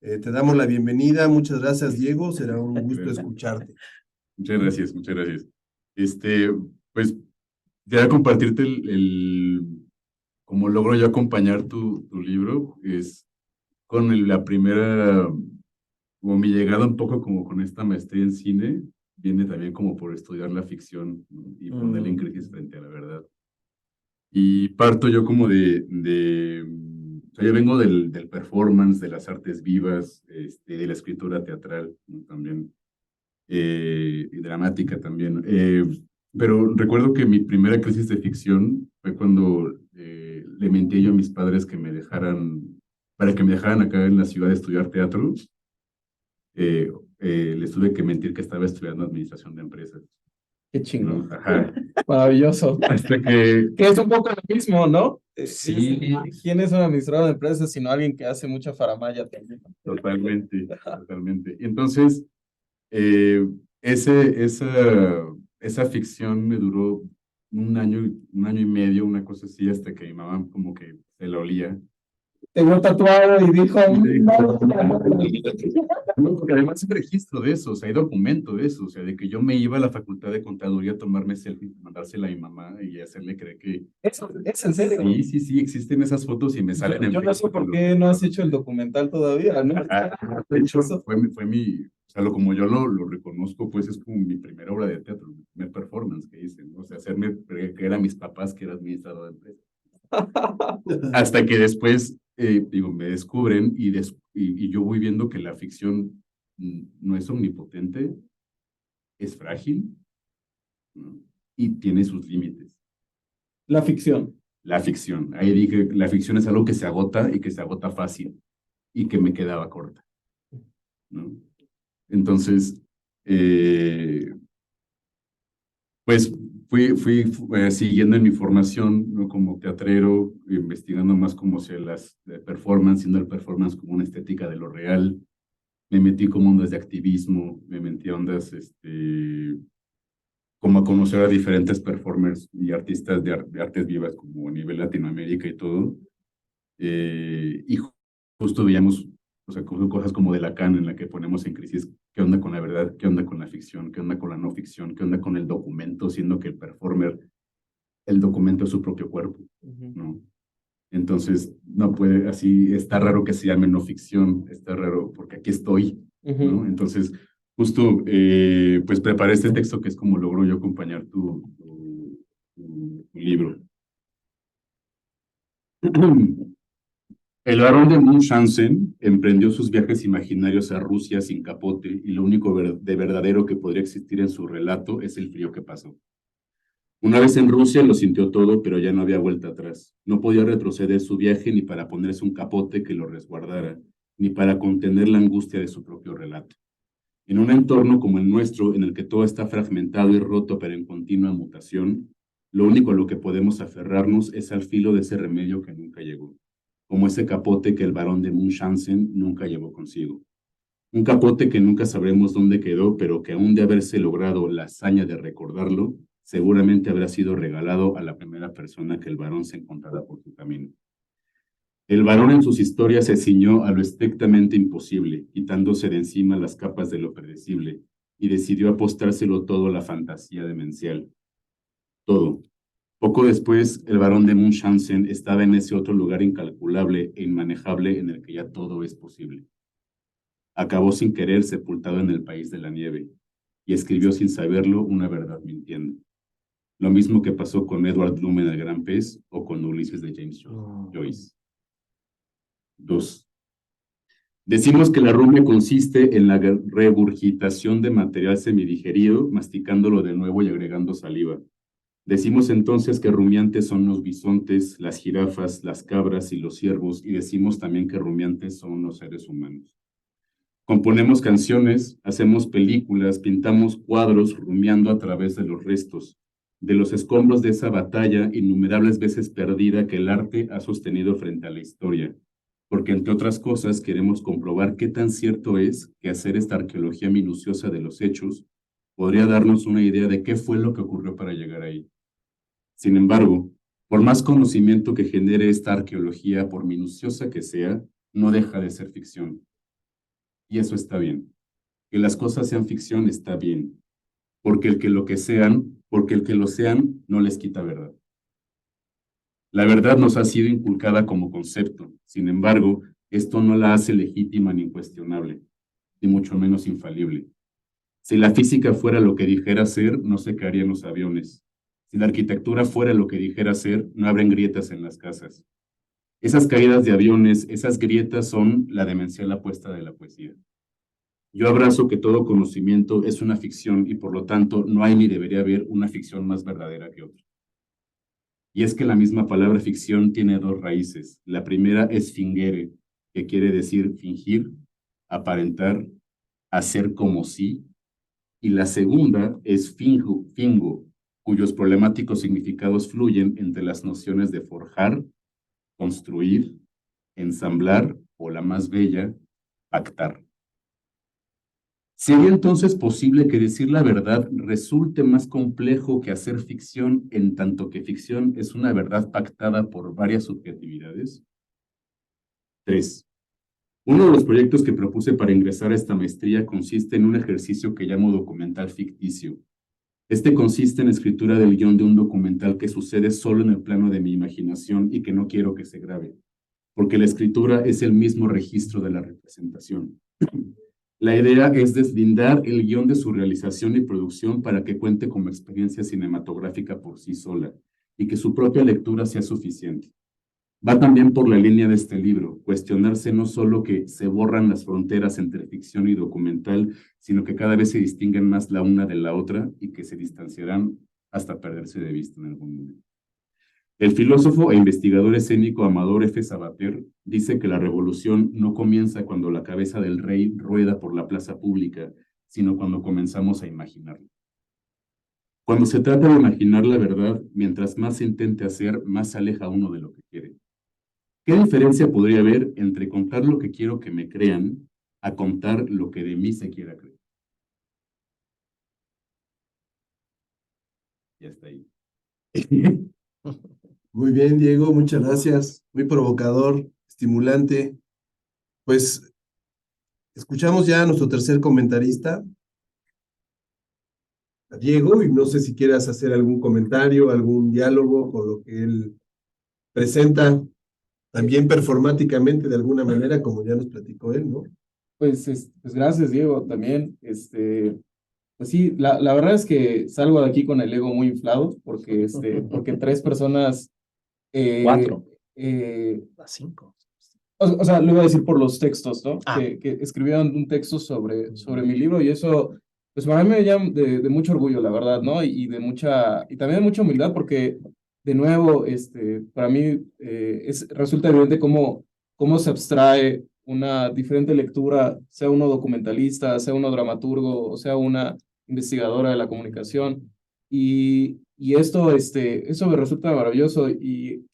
Te damos la bienvenida. Muchas gracias, Diego. Será un gusto escucharte. Muchas gracias, muchas gracias. Pues quería compartirte como logro yo acompañar tu libro, es con la primera, como mi llegada un poco como con esta maestría en cine, viene también como por estudiar la ficción, ¿no? Y ponerla en crisis frente a la verdad. Y parto yo como o sea, yo vengo del performance, de las artes vivas, de la escritura teatral, ¿no? También, y dramática también. Pero recuerdo que mi primera crisis de ficción fue cuando le mentí yo a mis padres para que me dejaran acá en la ciudad de estudiar teatro. Les tuve que mentir que estaba estudiando administración de empresas, Qué ¿no? chingón. Ajá. Maravilloso. Hasta que, Que es un poco lo mismo, ¿no? sí, ¿Quién es un administrador de empresas sino alguien que hace mucha faramaya también? totalmente, totalmente. Entonces, eh, esa ficción me duró un año y medio, una cosa así, hasta que mi mamá como que se la olía. Tengo tatuado y dijo, no, No, porque además hay registro de eso, o sea, hay documento de eso, o sea, de que yo me iba a la facultad de contaduría a tomarme selfie, mandársela a mi mamá y hacerle creer que... eso es en serio. Sí, sí, sí, existen esas fotos y me salen en Yo no sé Facebook. por qué no has hecho el documental todavía, ¿no? De hecho, fue mi, o sea, como yo lo reconozco, pues es como mi primera obra de teatro, mi primer performance que hice, ¿no? O sea, hacerme creer que era mis papás que era administrador de empresa. Hasta que después, digo, me descubren y yo voy viendo que la ficción no es omnipotente, es frágil, ¿no? Y tiene sus límites. La ficción. La ficción, ahí dije, la ficción es algo que se agota y que se agota fácil y que me quedaba corta, ¿no? Entonces, pues fui siguiendo en mi formación, ¿no? Como teatrero, investigando más como hacia las performance, siendo el performance como una estética de lo real. Me metí como ondas de activismo, me metí a ondas, como a conocer a diferentes performers y artistas de artes vivas como a nivel Latinoamérica y todo. Y justo veíamos, o sea, cosas como de Lacan en la que ponemos en crisis qué onda con la verdad, qué onda con la ficción, qué onda con la no ficción, qué onda con el documento, siendo que el documento es su propio cuerpo, ¿no? Entonces, no puede, así, está raro que se llame no ficción, está raro porque aquí estoy, ¿no? Entonces, justo, pues preparé este texto que es como logro yo acompañar tu libro. El barón de Munchausen emprendió sus viajes imaginarios a Rusia sin capote y lo único de verdadero que podría existir en su relato es el frío que pasó. Una vez en Rusia lo sintió todo, pero ya no había vuelta atrás. No podía retroceder su viaje ni para ponerse un capote que lo resguardara, ni para contener la angustia de su propio relato. En un entorno como el nuestro, en el que todo está fragmentado y roto pero en continua mutación, lo único a lo que podemos aferrarnos es al filo de ese remedio que nunca llegó, como ese capote que el barón de Munchausen nunca llevó consigo. Un capote que nunca sabremos dónde quedó, pero que aún de haberse logrado la hazaña de recordarlo, seguramente habrá sido regalado a la primera persona que el varón se encontrara por su camino. El varón en sus historias se ciñó a lo estrictamente imposible, quitándose de encima las capas de lo predecible, y decidió apostárselo todo a la fantasía demencial. Todo. Poco después, el varón de Munchausen estaba en ese otro lugar incalculable e inmanejable en el que ya todo es posible. Acabó sin querer sepultado en el país de la nieve, y escribió sin saberlo una verdad mintiendo. Lo mismo que pasó con Edward Bloom en El Gran Pez o con Ulises de James Joyce. 2. Decimos que la rumia consiste en la regurgitación de material semidigerido, masticándolo de nuevo y agregando saliva. Decimos entonces que rumiantes son los bisontes, las jirafas, las cabras y los ciervos, y decimos también que rumiantes son los seres humanos. Componemos canciones, hacemos películas, pintamos cuadros rumiando a través de los restos, de los escombros de esa batalla innumerables veces perdida que el arte ha sostenido frente a la historia, porque entre otras cosas queremos comprobar qué tan cierto es que hacer esta arqueología minuciosa de los hechos podría darnos una idea de qué fue lo que ocurrió para llegar ahí. Sin embargo, por más conocimiento que genere esta arqueología, por minuciosa que sea, no deja de ser ficción. Y eso está bien. Que las cosas sean ficción está bien, porque el que lo que sean porque el que lo sean no les quita verdad. La verdad nos ha sido inculcada como concepto, sin embargo, esto no la hace legítima ni incuestionable, ni mucho menos infalible. Si la física fuera lo que dijera ser, no se caerían los aviones. Si la arquitectura fuera lo que dijera ser, no habrían grietas en las casas. Esas caídas de aviones, esas grietas son la demencial apuesta de la poesía. Yo abrazo que todo conocimiento es una ficción y por lo tanto no hay ni debería haber una ficción más verdadera que otra. Y es que la misma palabra ficción tiene dos raíces. La primera es fingere, que quiere decir fingir, aparentar, hacer como si. Y la segunda es fingo, cuyos problemáticos significados fluyen entre las nociones de forjar, construir, ensamblar o la más bella, pactar. ¿Sería entonces posible que decir la verdad resulte más complejo que hacer ficción, en tanto que ficción es una verdad pactada por varias subjetividades? 3. Uno de los proyectos que propuse para ingresar a esta maestría consiste en un ejercicio que llamo documental ficticio. Este consiste en la escritura del guión de un documental que sucede solo en el plano de mi imaginación y que no quiero que se grabe, porque la escritura es el mismo registro de la representación. La idea es deslindar el guión de su realización y producción para que cuente como experiencia cinematográfica por sí sola y que su propia lectura sea suficiente. Va también por la línea de este libro, cuestionarse no solo que se borran las fronteras entre ficción y documental, sino que cada vez se distinguen más la una de la otra y que se distanciarán hasta perderse de vista en algún momento. El filósofo e investigador escénico Amador F. Sabater dice que la revolución no comienza cuando la cabeza del rey rueda por la plaza pública, sino cuando comenzamos a imaginarla. Cuando se trata de imaginar la verdad, mientras más se intente hacer, más se aleja uno de lo que quiere. ¿Qué diferencia podría haber entre contar lo que quiero que me crean a contar lo que de mí se quiera creer? Ya está ahí. Muy bien, Diego, muchas gracias. Muy provocador, estimulante. Pues escuchamos ya a nuestro tercer comentarista, a Diego, y no sé si quieras hacer algún comentario, algún diálogo con lo que él presenta, también performáticamente de alguna manera, como ya nos platicó él, ¿no? Pues gracias, Diego, también. Pues sí, la verdad es que salgo de aquí con el ego muy inflado, porque, porque tres personas... 4. A 5. O sea, lo iba a decir por los textos, ¿no? Ah. Que escribieron un texto sobre mi libro y eso, pues para mí me llama de mucho orgullo, la verdad, ¿no? Y también de mucha humildad porque, de nuevo, para mí resulta evidente cómo se abstrae una diferente lectura, sea uno documentalista, sea uno dramaturgo, o sea una investigadora de la comunicación. Y esto, eso me resulta maravilloso y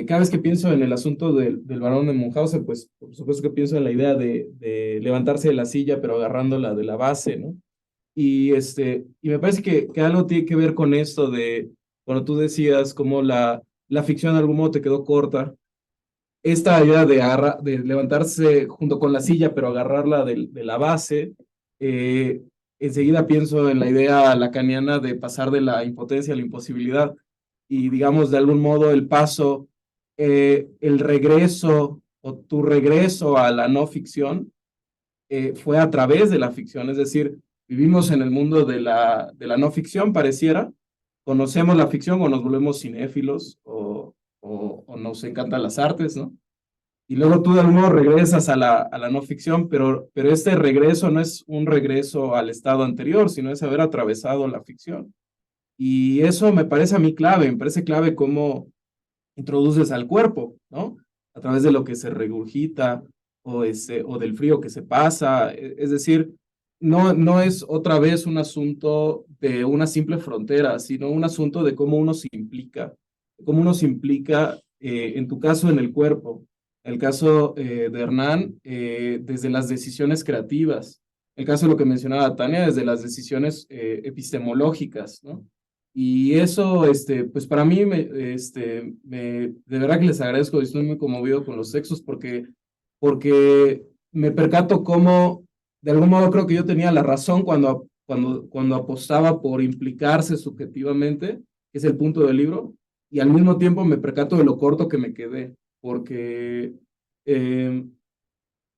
cada vez que pienso en el asunto del barón de Munchausen, pues por supuesto que pienso en la idea de levantarse de la silla, pero agarrándola de la base, ¿no? Y me parece que algo tiene que ver con esto de, cuando tú decías cómo la ficción de algún modo te quedó corta, esta idea de levantarse junto con la silla, pero agarrarla de la base, enseguida pienso en la idea lacaniana de pasar de la impotencia a la imposibilidad y digamos de algún modo el paso, el regreso o tu regreso a la no ficción fue a través de la ficción, es decir, vivimos en el mundo de la no ficción, pareciera, conocemos la ficción o nos volvemos cinéfilos o nos encantan las artes, ¿no? Y luego tú de algún modo regresas a la no ficción, pero este regreso no es un regreso al estado anterior, sino es haber atravesado la ficción. Y eso me parece a mí clave, me parece clave cómo introduces al cuerpo, ¿no? A través de lo que se regurgita o del frío que se pasa. Es decir, no es otra vez un asunto de una simple frontera, sino un asunto de cómo uno se implica, en tu caso, en el cuerpo. El caso de Hernán, desde las decisiones creativas. El caso de lo que mencionaba Tania, desde las decisiones epistemológicas, ¿no? Y eso, pues para mí, de verdad que les agradezco y estoy muy conmovido con los textos porque me percato cómo, de algún modo creo que yo tenía la razón cuando cuando apostaba por implicarse subjetivamente, que es el punto del libro, y al mismo tiempo me percato de lo corto que me quedé, porque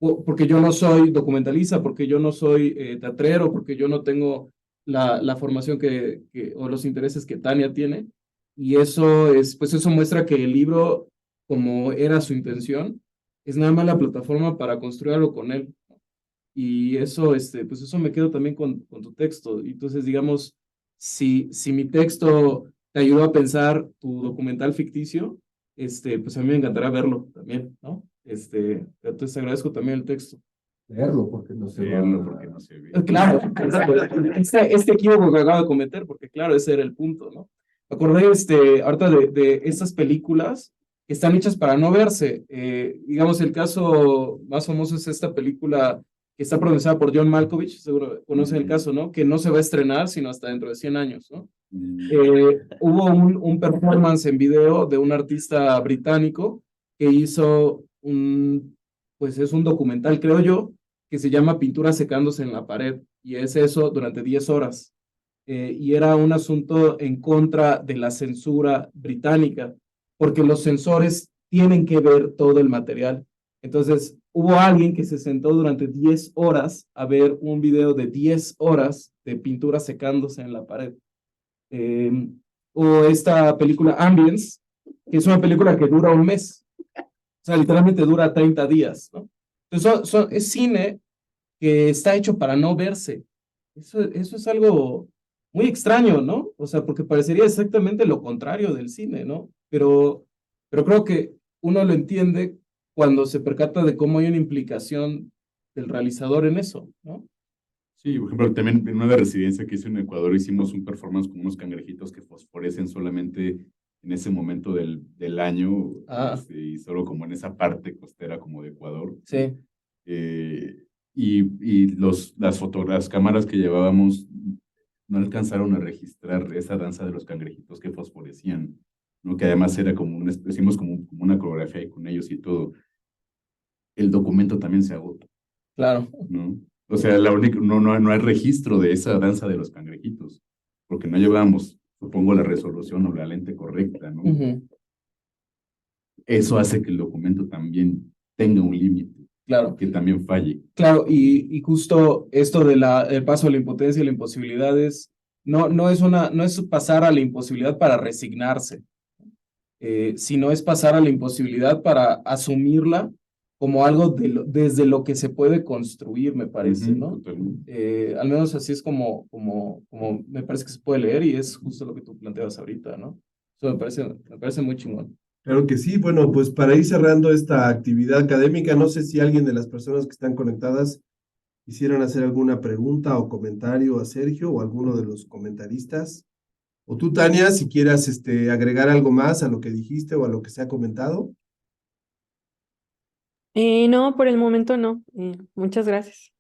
porque yo no soy documentalista, porque yo no soy teatrero, porque yo no tengo la formación o los intereses que Tania tiene. Y eso pues eso muestra que el libro, como era su intención, es nada más la plataforma para construir algo con él. Y eso, pues eso me quedo también con tu texto. Entonces, digamos, si mi texto te ayudó a pensar tu documental ficticio, pues a mí me encantará verlo también, ¿no? Entonces agradezco también el texto. Leerlo porque no se Leerlo va porque no se ve. Claro, este equívoco que acabo de cometer, porque claro, ese era el punto, ¿no? Me acordé ahorita de estas películas que están hechas para no verse. Digamos, el caso más famoso es esta película que está protagonizada por John Malkovich, seguro conocen el caso, ¿no? Que no se va a estrenar sino hasta dentro de 100 años, ¿no? Hubo un performance en video de un artista británico que hizo pues es un documental, creo yo, que se llama Pintura secándose en la pared, y es eso durante 10 horas. Y era un asunto en contra de la censura británica, porque los censores tienen que ver todo el material. Entonces, hubo alguien que se sentó durante 10 horas a ver un video de 10 horas de pintura secándose en la pared. O esta película Ambience, que es una película que dura un mes. O sea, literalmente dura 30 días, ¿no? Entonces, es cine que está hecho para no verse. Eso es algo muy extraño, ¿no? O sea, porque parecería exactamente lo contrario del cine, ¿no? Pero creo que uno lo entiende cuando se percata de cómo hay una implicación del realizador en eso, ¿no? Sí, por ejemplo, también en una residencia que hice en Ecuador hicimos un performance con unos cangrejitos que fosforecen solamente en ese momento del año, y solo como en esa parte costera como de Ecuador. Sí. Y las cámaras que llevábamos no alcanzaron a registrar esa danza de los cangrejitos que fosforecían, ¿no? Que además era como hicimos como una coreografía ahí con ellos y todo. El documento también se agota. Claro. ¿No? O sea, no hay registro de esa danza de los cangrejitos, porque no llevamos, supongo, la resolución o la lente correcta, ¿no? Eso hace que el documento también tenga un límite. Claro. Que también falle. Claro, y justo esto el paso a la impotencia y la imposibilidad no es pasar a la imposibilidad para resignarse, sino es pasar a la imposibilidad para asumirla como algo desde lo que se puede construir, me parece, ¿no? Al menos así es como me parece que se puede leer, y es justo lo que tú planteabas ahorita, ¿no? Eso me parece muy chingón. Claro que sí. Bueno, pues para ir cerrando esta actividad académica, no sé si alguien de las personas que están conectadas quisieran hacer alguna pregunta o comentario a Sergio o alguno de los comentaristas. O tú, Tania, si quieras agregar algo más a lo que dijiste o a lo que se ha comentado. No, por el momento no. Muchas gracias.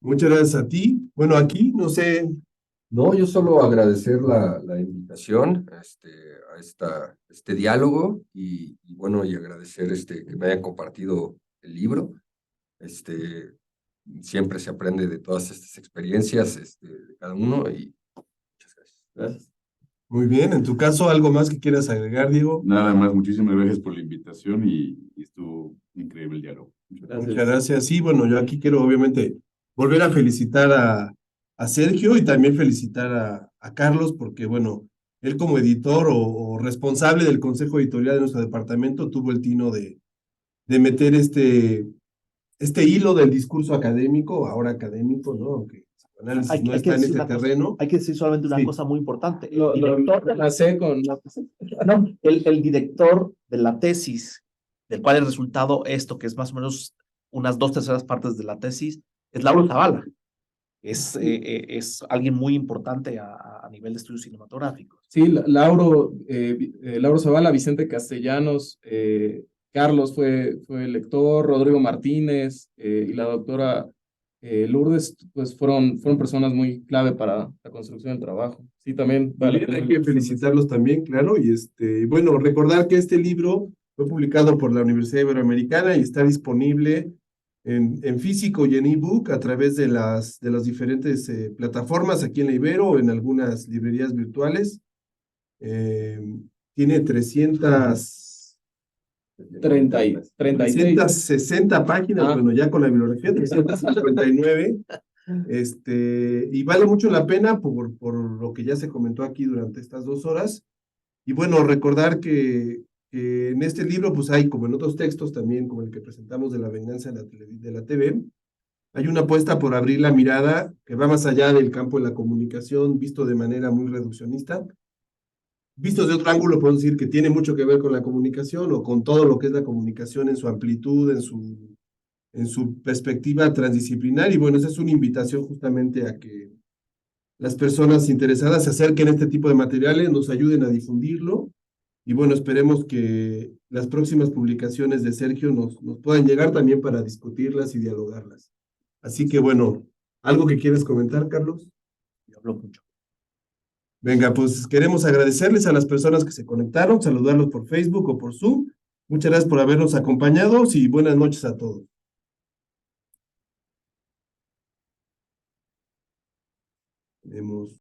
Muchas gracias a ti. Bueno, aquí, no sé. No, yo solo agradecer la invitación a este diálogo y bueno, y agradecer que me hayan compartido el libro. Siempre se aprende de todas estas experiencias de cada uno y muchas gracias. Gracias. Muy bien, en tu caso, ¿algo más que quieras agregar, Diego? Nada más, muchísimas gracias por la invitación y estuvo increíble el diálogo. Muchas gracias. Sí, bueno, yo aquí quiero obviamente volver a felicitar a Sergio y también felicitar a Carlos porque, bueno, él como editor o responsable del consejo editorial de nuestro departamento tuvo el tino de meter este hilo del discurso académico, ahora académico, ¿no? Aunque análisis no está en ese terreno. Hay que decir solamente una cosa muy importante. El director de la tesis, del cual el resultado esto, que es más o menos unas 2/3 partes de la tesis, es Lauro Zavala. Es alguien muy importante a nivel de estudios cinematográficos. Sí, Lauro Zavala, Vicente Castellanos, Carlos fue lector, Rodrigo Martínez y la doctora Lourdes, pues fueron personas muy clave para la construcción del trabajo. Sí, también vale. Hay que felicitarlos también, claro, y bueno, recordar que este libro fue publicado por la Universidad Iberoamericana y está disponible en físico y en ebook a través de las diferentes plataformas aquí en la Ibero o en algunas librerías virtuales. Tiene 36. 360 páginas, Ah. bueno, ya con la bibliografía, 359. Y vale mucho la pena por lo que ya se comentó aquí durante estas 2 horas. Y bueno, recordar que en este libro, pues hay, como en otros textos también, como el que presentamos de la venganza de la TV, hay una apuesta por abrir la mirada que va más allá del campo de la comunicación, visto de manera muy reduccionista. Vistos de otro ángulo, puedo decir que tiene mucho que ver con la comunicación o con todo lo que es la comunicación en su amplitud, en su perspectiva transdisciplinar. Y bueno, esa es una invitación justamente a que las personas interesadas se acerquen a este tipo de materiales, nos ayuden a difundirlo. Y bueno, esperemos que las próximas publicaciones de Sergio nos puedan llegar también para discutirlas y dialogarlas. Así que bueno, ¿algo que quieres comentar, Carlos? Yo hablo mucho. Venga, pues queremos agradecerles a las personas que se conectaron, saludarlos por Facebook o por Zoom. Muchas gracias por habernos acompañado y buenas noches a todos. Tenemos